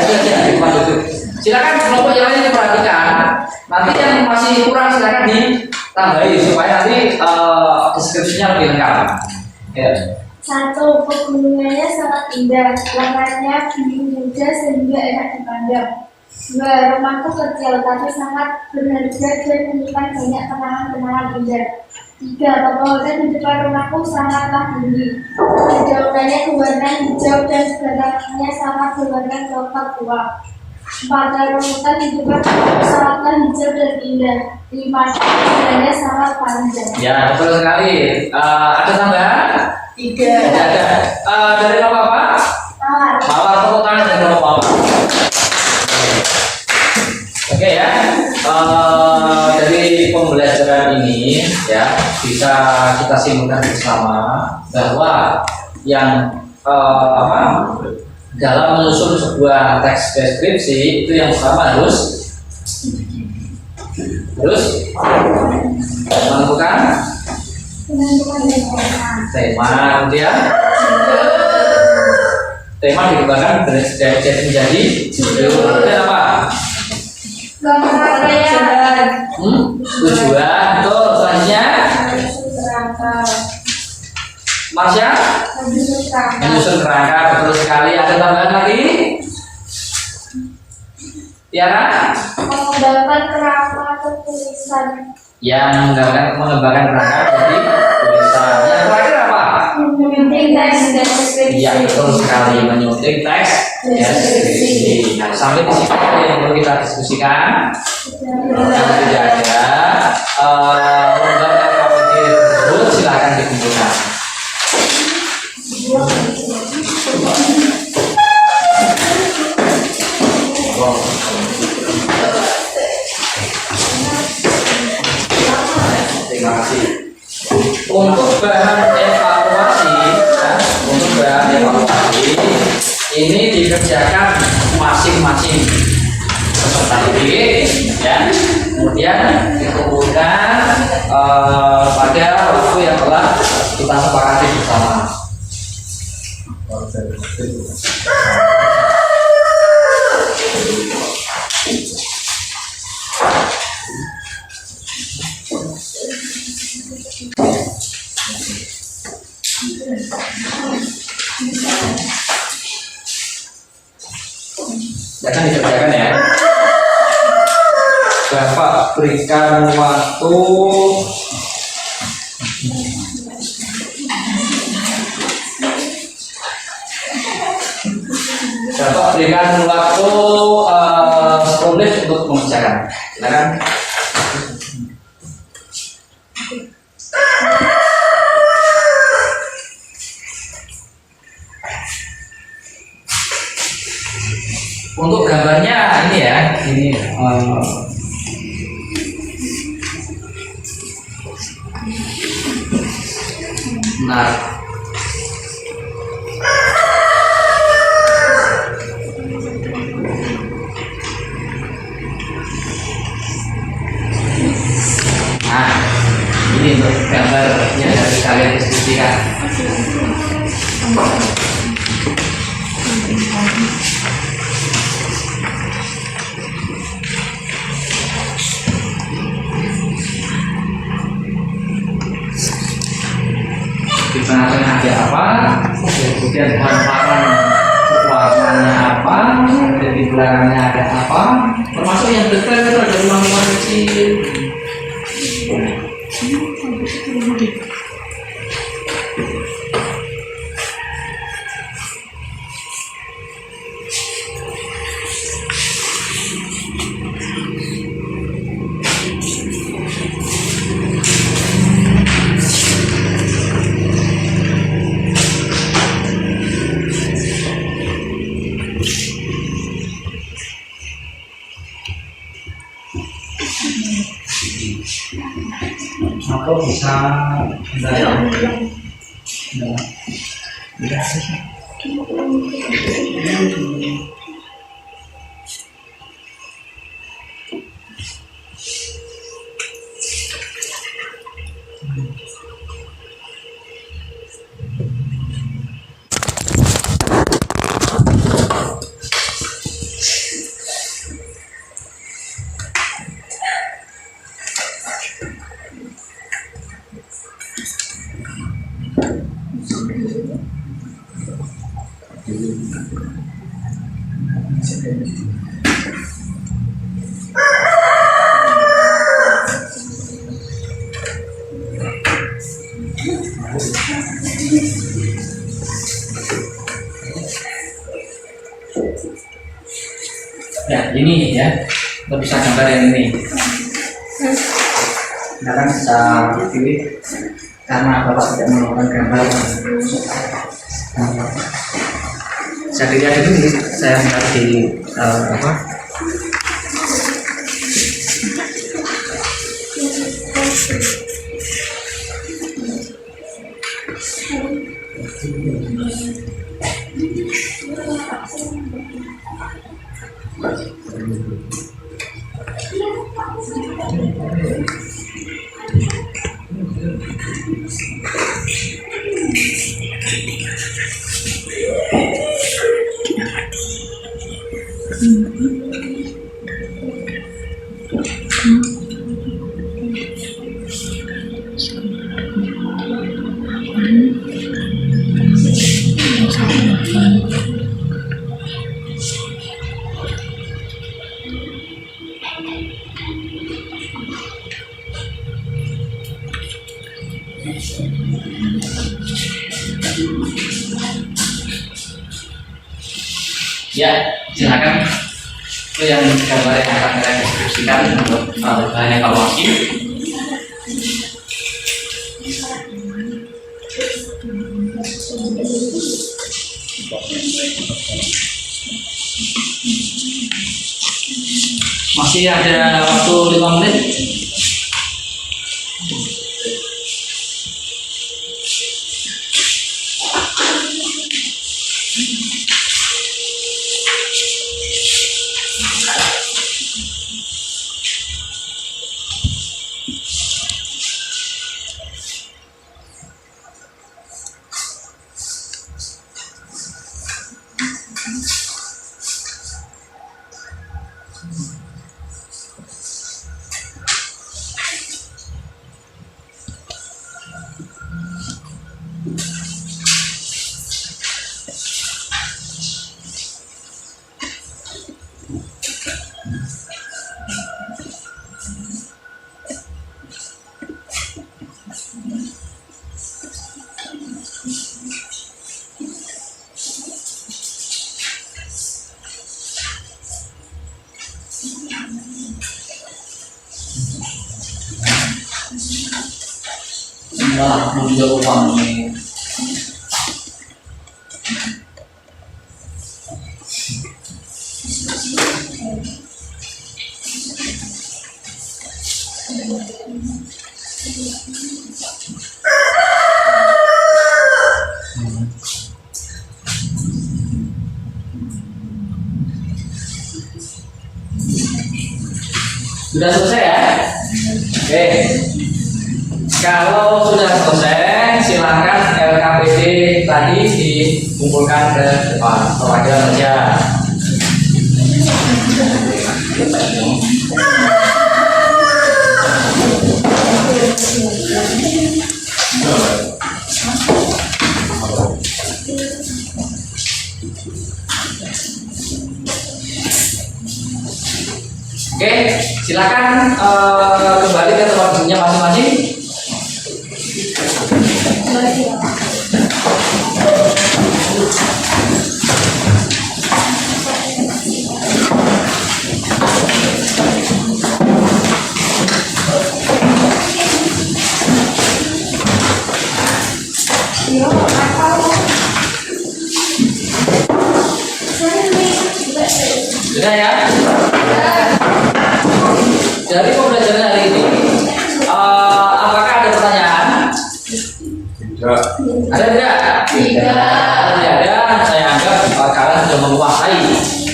silakan kelompok yang lain diperhatikan. Nanti yang masih kurang silakan ditambahi supaya nanti deskripsinya lebih lengkap. Ya. 1. Pegunungannya sangat indah, warnanya biru muda sehingga enak dipandang. 2. Rumahku kecil tapi sangat berharga dan menyimpan banyak kenangan-kenangan indah. 3. Pepohonan di depan rumahku sangatlah tinggi. Dedaunan berwarna hijau dan sebatangnya sangat berwarna coklat tua. 4. Rumputan di depan rumahku sangatlah hijau dan indah. 5. Jalannya sangat panjang. Ya, betul sekali. Ada tambahan? 3. Ada. Dari kelompok apa? Mawar, tepuk tangan dari kelompok mawar. Oke ya. Dari pembelajaran ini ya bisa kita simpulkan bersama bahwa yang dalam menyusun sebuah teks deskripsi itu yang pertama harus menentukan tema, kemudian tema dikembangkan menjadi judul, kemudian apa? Tujuan, betul. Selanjutnya Marsha menyusun kerangka, betul sekali. Ada tambahan lagi? Tiara? Mengembangkan kerangka ketulisan. Yang mengembangkan kerangka jadi tulisan. Yang terakhir apa? Menyunting teks deskripsi. Iya, betul sekali, menyunting teks deskripsi. Nah, sampai di sini yang perlu kita diskusikan. Kalau tidak ada lembar KPD tersebut, silakan dikumpulkan. Terima kasih. Untuk bahan evaluasi, ini dikerjakan masing-masing peserta didik, ya. Kemudian dikumpulkan pada waktu yang telah kita sepakati bersama. Jangan dikerjakan ya. berikan waktu 10 menit untuk mengerjakan. Silakan. Untuk gambarnya ini ya, ini nah, ini untuk gambar yang harus kalian diskusikan. Di tengah-tengah ada apa, kemudian hamparan warnanya apa, dan di belakangnya ada apa, termasuk yang dekat itu ada rumah-rumah kecil. Atau bisa ya ini ya, kita bisa gambar yang ini. Sekarang bisa pilih karena Bapak tidak melakukan gambar. Saya lihat itu saya lihat di apa? Ya, silakan. Itu yang gambar yang akan kita diskusikan untuk bahan evaluasi. Masih ada waktu 5 menit. malah menunjuk uang ini. Sudah selesai ya? Oke. Kalau sudah selesai, silakan LKPD tadi dikumpulkan ke depan perwakilan saja. Oke, silakan kembali ke tempat duduknya masing-masing. Sudah ya? Dari pembelajaran hari ini, apakah ada pertanyaan? Tidak. Ada tidak? Tidak ada. Saya anggap kalian sudah menguasai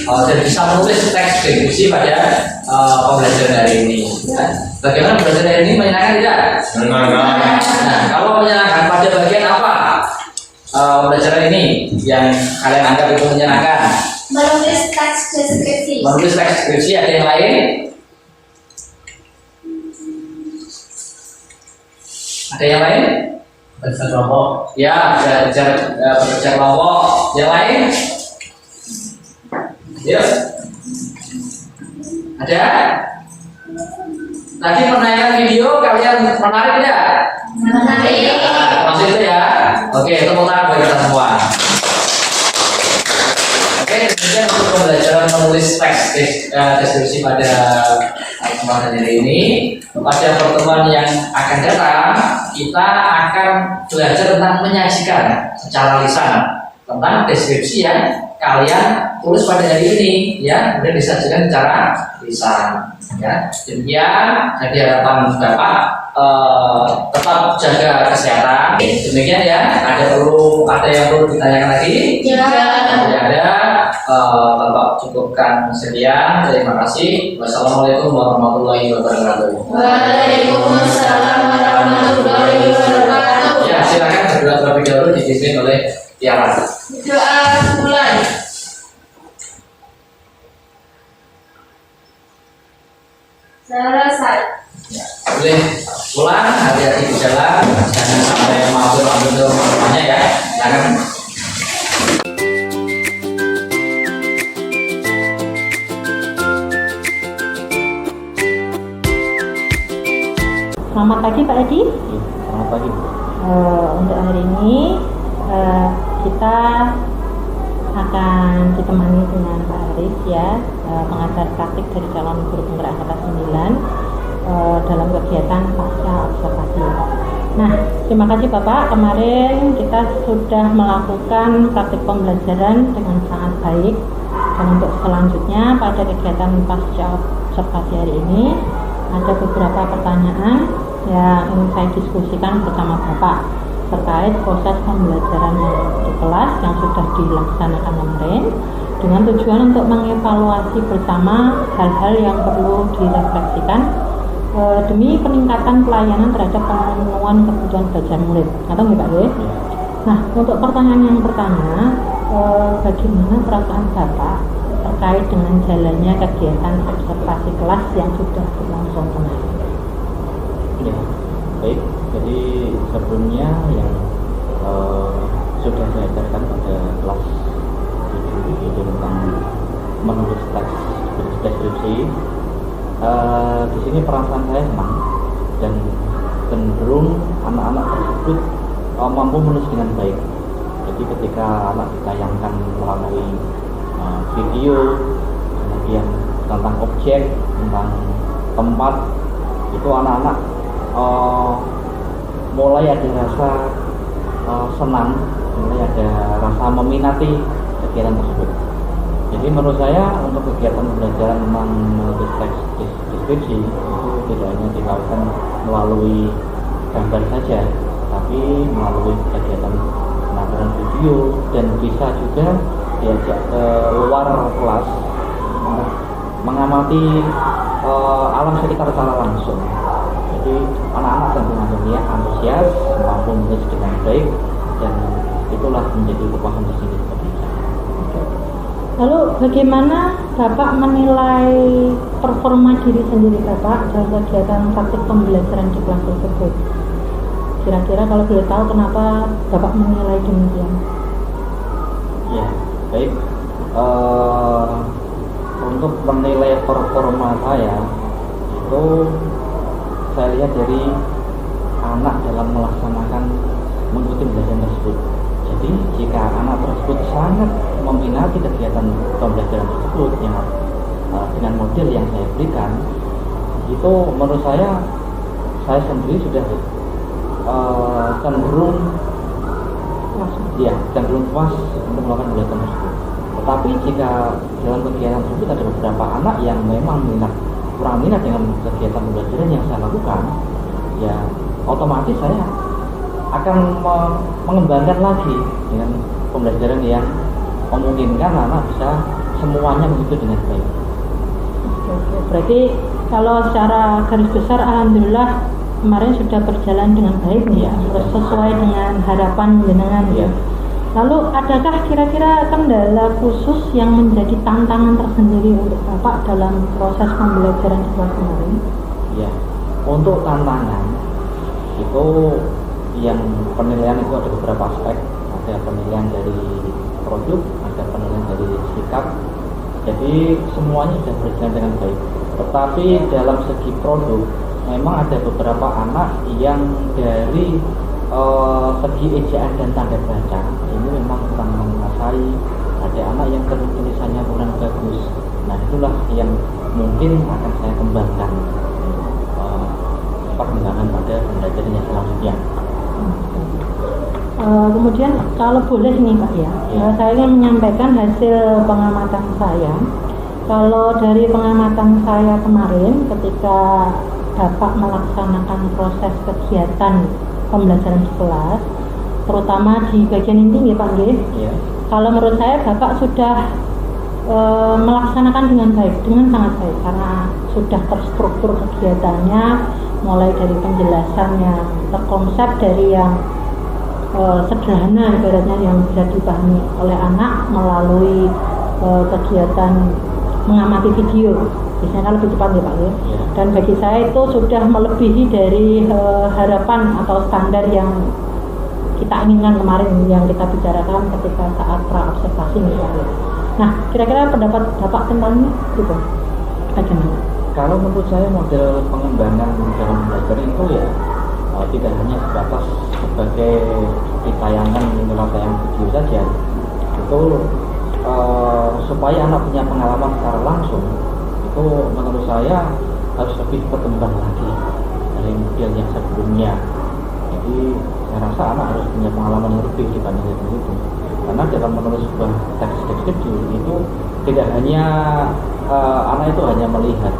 dan bisa menulis teks deskripsi pada pembelajaran hari ini. Bagaimana pembelajaran hari ini, menyenangkan tidak? Menyenangkan. Nah, kalau menyenangkan pada bagian apa pembelajaran ini yang kalian anggap itu menyenangkan? Menulis teks deskripsi. Menulis teks deskripsi, ada yang lain? Ada yang lain? Bekerja kelompok. Ya, bekerja kelompok. Yang lain? Yuk. Ada? Tadi menayangkan video, kalian menarik tidak? Menarik. Masih itu ya? Oke, tepuk tangan bagi kita semua. Oke, kemudian untuk pembelajaran menulis teks deskripsi pada kesempatan hari ini, pada pertemuan yang akan datang, kita akan belajar tentang menyajikan secara lisan tentang deskripsi yang kalian tulis pada hari ini, ya, kemudian disajikan secara lisan. Ya, demikian jadi harapan Bapak tetap jaga kesehatan. Demikian ya. Ada yang perlu ditanyakan lagi? Ya. Tidak ada. Bapak cukupkan sekian. Terima kasih. Wassalamualaikum warahmatullahi wabarakatuh. Waalaikumsalam warahmatullahi wabarakatuh. Ya, silakan berdoa terlebih dahulu dipimpin oleh Tiara. Doa mulai. Selesai. Boleh pulang, hati-hati di jalan, jangan sampai mabuk-mabuk ke rumahnya ya. Jangan. Selamat pagi Pak Edi. Selamat pagi. Untuk hari ini kita akan ditemani dengan Pak Haris ya, pengajar praktik dari calon guru penggerak angkatan 9 dalam kegiatan pasca observasi. Nah, terima kasih Bapak. Kemarin kita sudah melakukan praktik pembelajaran dengan sangat baik. Dan untuk selanjutnya pada kegiatan pasca observasi hari ini ada beberapa pertanyaan yang ingin saya diskusikan bersama Bapak terkait proses pembelajaran di kelas yang sudah dilaksanakan kemarin dengan tujuan untuk mengevaluasi bersama hal-hal yang perlu direfleksikan demi peningkatan pelayanan terhadap pemenuhan kebutuhan belajar murid. Atau enggak Pak? Nah, untuk pertanyaan yang pertama, bagaimana perasaan Bapak terkait dengan jalannya kegiatan observasi kelas yang sudah berlangsung kemarin? Ya, baik. Jadi sebelumnya yang sudah diajarkan pada kelas 7 itu tentang menulis teks deskripsi. Di sini perasaan saya senang dan cenderung anak-anak tersebut mampu menulis dengan baik. Jadi ketika anak ditayangkan melalui video, kemudian tentang objek, tentang tempat, itu anak-anak mulai ada rasa senang, mulai ada rasa meminati kegiatan tersebut. Jadi menurut saya untuk kegiatan pembelajaran tentang teks deskripsi itu tidak hanya dilakukan melalui gambar saja, tapi melalui kegiatan pengambilan video, dan bisa juga diajak ke luar kelas untuk mengamati alam sekitar secara langsung. Jadi anak-anak tentunya antusias, mampu menulis dengan baik, dan itulah menjadi kepuasan tersendiri bagi saya. Lalu bagaimana Bapak menilai performa diri sendiri Bapak dalam kegiatan praktik pembelajaran di kelas tersebut? Kira-kira kalau boleh tahu kenapa Bapak menilai demikian? Ya, baik. Untuk menilai performa saya itu saya lihat dari anak dalam melaksanakan mengikuti pembelajaran tersebut. Jadi jika anak tersebut sangat meminati kegiatan pembelajaran tersebut yang dengan model yang saya berikan, itu menurut saya sendiri sudah cenderung puas untuk melakukan pembelajaran tersebut. Tetapi jika dalam kegiatan tersebut ada beberapa anak yang memang kurang minat dengan kegiatan pembelajaran yang saya lakukan, ya otomatis saya akan mengembangkan lagi dengan pembelajaran yang memungkinkan anak bisa semuanya begitu dengan baik. Oke. Berarti kalau secara garis besar alhamdulillah kemarin sudah berjalan dengan baik nih ya, sesuai dengan harapan jenengan ya. Lalu adakah kira-kira kendala khusus yang menjadi tantangan tersendiri untuk Bapak dalam proses pembelajaran di kelas kemarin? Ya, untuk tantangan itu yang penilaian itu ada beberapa aspek. Ada penilaian dari produk, ada penilaian dari sikap. Jadi semuanya sudah berjalan dengan baik. Tetapi dalam segi produk memang ada beberapa anak yang dari segi ejaan dan tanda baca ini memang kurang menguasai. Ada anak yang tulisannya kurang bagus. Nah itulah yang mungkin akan saya kembangkan perkembangan pada pembelajaran yang selanjutnya. Kemudian kalau boleh nih Pak ya, saya ingin menyampaikan hasil pengamatan saya. Kalau dari pengamatan saya kemarin ketika Bapak melaksanakan proses kegiatan pembelajaran di kelas, terutama di bagian inti ya Pak Nggih. Kalau menurut saya Bapak sudah melaksanakan dengan baik, dengan sangat baik, karena sudah terstruktur kegiatannya, mulai dari penjelasan yang terkonsep, dari yang sederhana ibaratnya yang bisa dipahami oleh anak melalui kegiatan mengamati video. Biasanya lebih cepat ya Pak ya. Dan bagi saya itu sudah melebihi dari harapan atau standar yang kita inginkan kemarin yang kita bicarakan ketika saat pra-observasi misalnya. Nah, kira-kira pendapat Bapak tentang itu bagaimana? Kalau menurut saya model pengembangan dalam belajar itu ya tidak hanya sebatas sebagai ditayangan lewat tayang video saja. Itu supaya anak punya pengalaman secara langsung, itu menurut saya harus lebih berkembang lagi dari model yang sebelumnya. Jadi saya rasa anak harus punya pengalaman yang lebih dibanding itu. Karena dalam menulis sebuah teks deskripsi itu tidak hanya anak itu hanya melihat,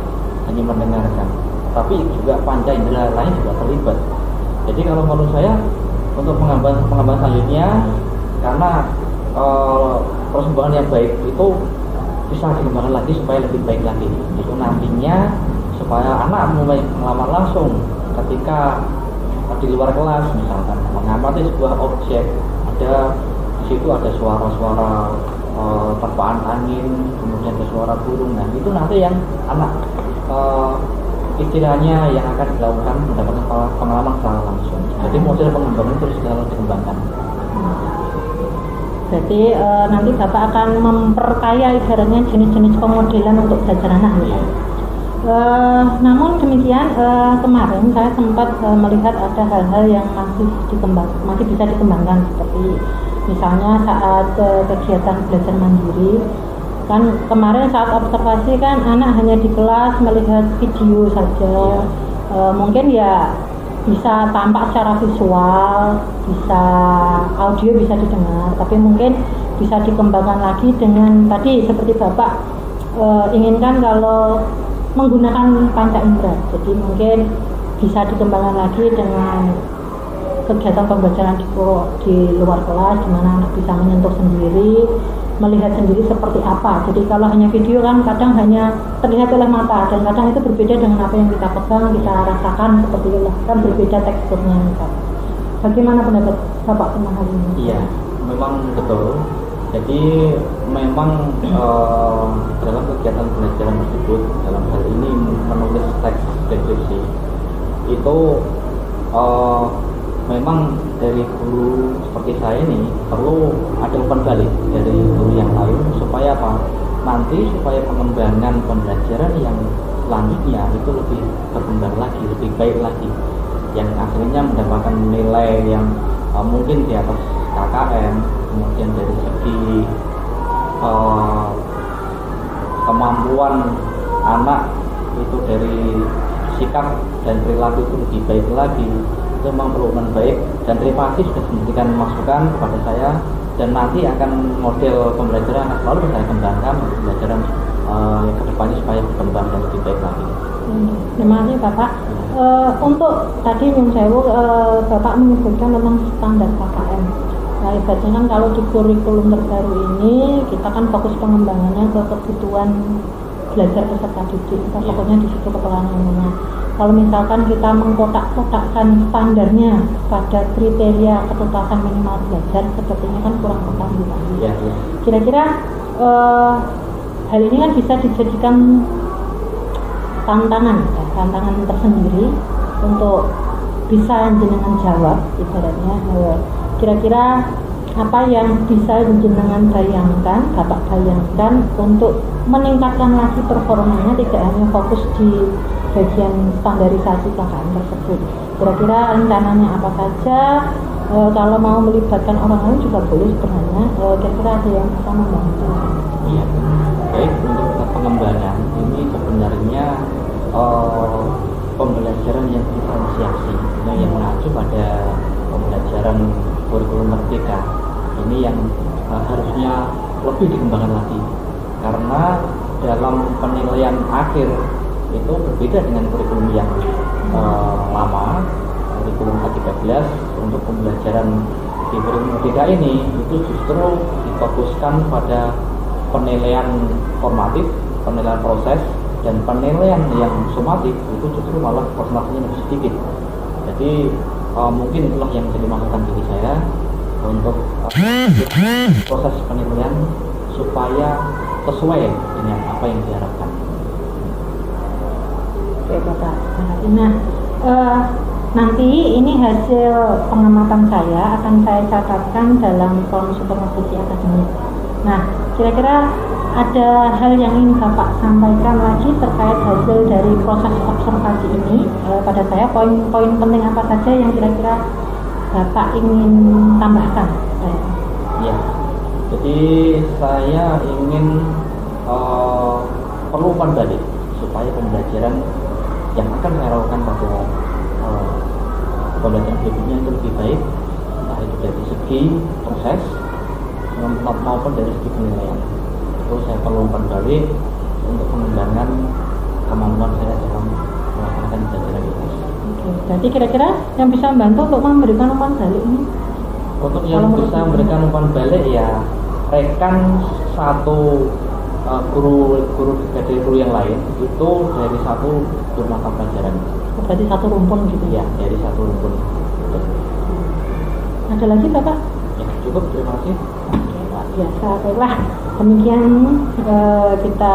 hanya mendengarkan, tapi juga panca indera lain juga terlibat. Jadi kalau menurut saya untuk pengembangan selanjutnya, karena persembahan yang baik itu bisa dikembangkan lagi supaya lebih baik lagi. Itu nantinya supaya anak mulai pengalaman langsung ketika di luar kelas, misalkan mengamati sebuah objek, ada di situ ada suara-suara terpaan angin, kemudian ada suara burung. Nah itu nanti yang anak istilahnya yang akan dilakukan mendapatkan pengalaman secara langsung. Jadi model pengembangan terus dikembangkan. Berarti nanti Bapak akan memperkaya ibaratnya jenis-jenis pemodelan untuk belajar anak ya. Namun demikian kemarin saya sempat melihat ada hal-hal yang masih bisa dikembangkan, seperti misalnya saat kegiatan belajar mandiri. Kan kemarin saat observasi kan anak hanya di kelas melihat video saja. Mungkin ya bisa tampak secara visual, bisa audio bisa didengar, tapi mungkin bisa dikembangkan lagi dengan tadi seperti Bapak inginkan kalau menggunakan panca indera. Jadi mungkin bisa dikembangkan lagi dengan kegiatan pembelajaran di luar kelas, di mana anak bisa menyentuh sendiri, melihat sendiri seperti apa. Jadi kalau hanya video kan kadang hanya terlihat oleh mata, dan kadang itu berbeda dengan apa yang kita pegang, kita rasakan seperti itu, kan berbeda teksturnya. Bagaimana pendapat Bapak tentang hal ini? Iya, memang betul. Jadi memang dalam kegiatan pembelajaran tersebut, dalam hal ini menulis teks deskripsi itu memang dari guru seperti saya ini perlu ada umpan balik dari guru yang lain supaya apa? Nanti supaya pengembangan pembelajaran yang selanjutnya itu lebih berkembang lagi, lebih baik lagi, yang akhirnya mendapatkan nilai yang mungkin di atas KKM, kemudian dari segi kemampuan anak itu dari sikap dan perilaku itu lebih baik lagi. Itu memang perlu baik, dan terima kasih sudah memberikan masukan kepada saya, dan nanti akan model pembelajaran akan selalu saya kembangkan untuk pembelajaran ke depannya supaya berkembang dan lebih baik lagi. Terima kasih Bapak. Untuk tadi Nyun Sewu, Bapak menyebutkan tentang standar KKM. Nah, ibaratnya kan kalau di kurikulum terbaru ini kita kan fokus pengembangannya ke kebutuhan belajar peserta didik. Kita fokusnya di situ keterangannya. Kalau misalkan kita mengkotak-kotakkan standarnya pada kriteria ketuntasan minimal belajar, sepertinya kan kurang tepat gitu. Ya. Kira-kira hal ini kan bisa dijadikan tantangan tersendiri untuk bisa jenengan jawab. Ibaratnya kira-kira apa yang bisa jenengan bayangkan, Bapak bayangkan untuk meningkatkan lagi performanya, tidak hanya fokus di bagian standarisasi KKM tersebut. Kira-kira rencananya apa saja? Kalau mau melibatkan orang lain juga boleh sebenarnya. Kira-kira ada yang bisa membantu? Iya, baik, untuk pengembangan ini sebenarnya pembelajaran yang diferensiasi, yang mengacu pada pembelajaran kurikulum merdeka ini yang harusnya lebih dikembangkan lagi, karena dalam penilaian akhir itu berbeda dengan kurikulum yang lama, kurikulum K13. Untuk pembelajaran di kurikulum merdeka ini itu justru difokuskan pada penilaian formatif, penilaian proses, dan penilaian yang sumatif itu justru malah persentasenya lebih sedikit. Jadi mungkin itulah yang jadi masukan dari saya untuk proses penilaian supaya sesuai dengan apa yang diharapkan. Oke Bapak, nah nanti ini hasil pengamatan saya akan saya catatkan dalam form supervisi akademik. Nah, kira-kira ada hal yang ingin Bapak sampaikan lagi terkait hasil dari proses observasi ini pada saya, poin-poin penting apa saja yang kira-kira Bapak ingin tambahkan? Ya, jadi saya ingin perlu umpan balik supaya pembelajaran yang akan saya lakukan pada pembelajaran berikutnya itu lebih baik, entah itu dari segi proses maupun dari segi penilaian. Itu saya perlu umpan balik untuk pengembangan kemampuan saya dalam melaksanakan pembelajaran itu. Oke, jadi kira-kira yang bisa membantu untuk memberikan umpan balik ini? Untuk yang bisa memberikan umpan balik ya rekan satu guru dari guru yang lain itu dari satu mata pelajaran. Berarti satu rumpun gitu ya? Dari satu rumpun. Ada lagi Bapak? Ya, cukup, terima kasih. Oke, Pak, biasa. Baiklah, demikian kita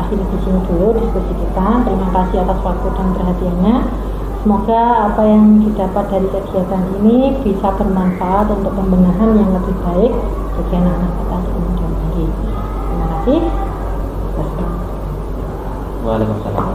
akhiri di sini dulu diskusi kita. Terima kasih atas waktu dan perhatiannya. Semoga apa yang didapat dari kegiatan ini bisa bermanfaat untuk pembenahan yang lebih baik bagi anak-anak kita di kemudian hari. Terima kasih. Waalaikumsalam.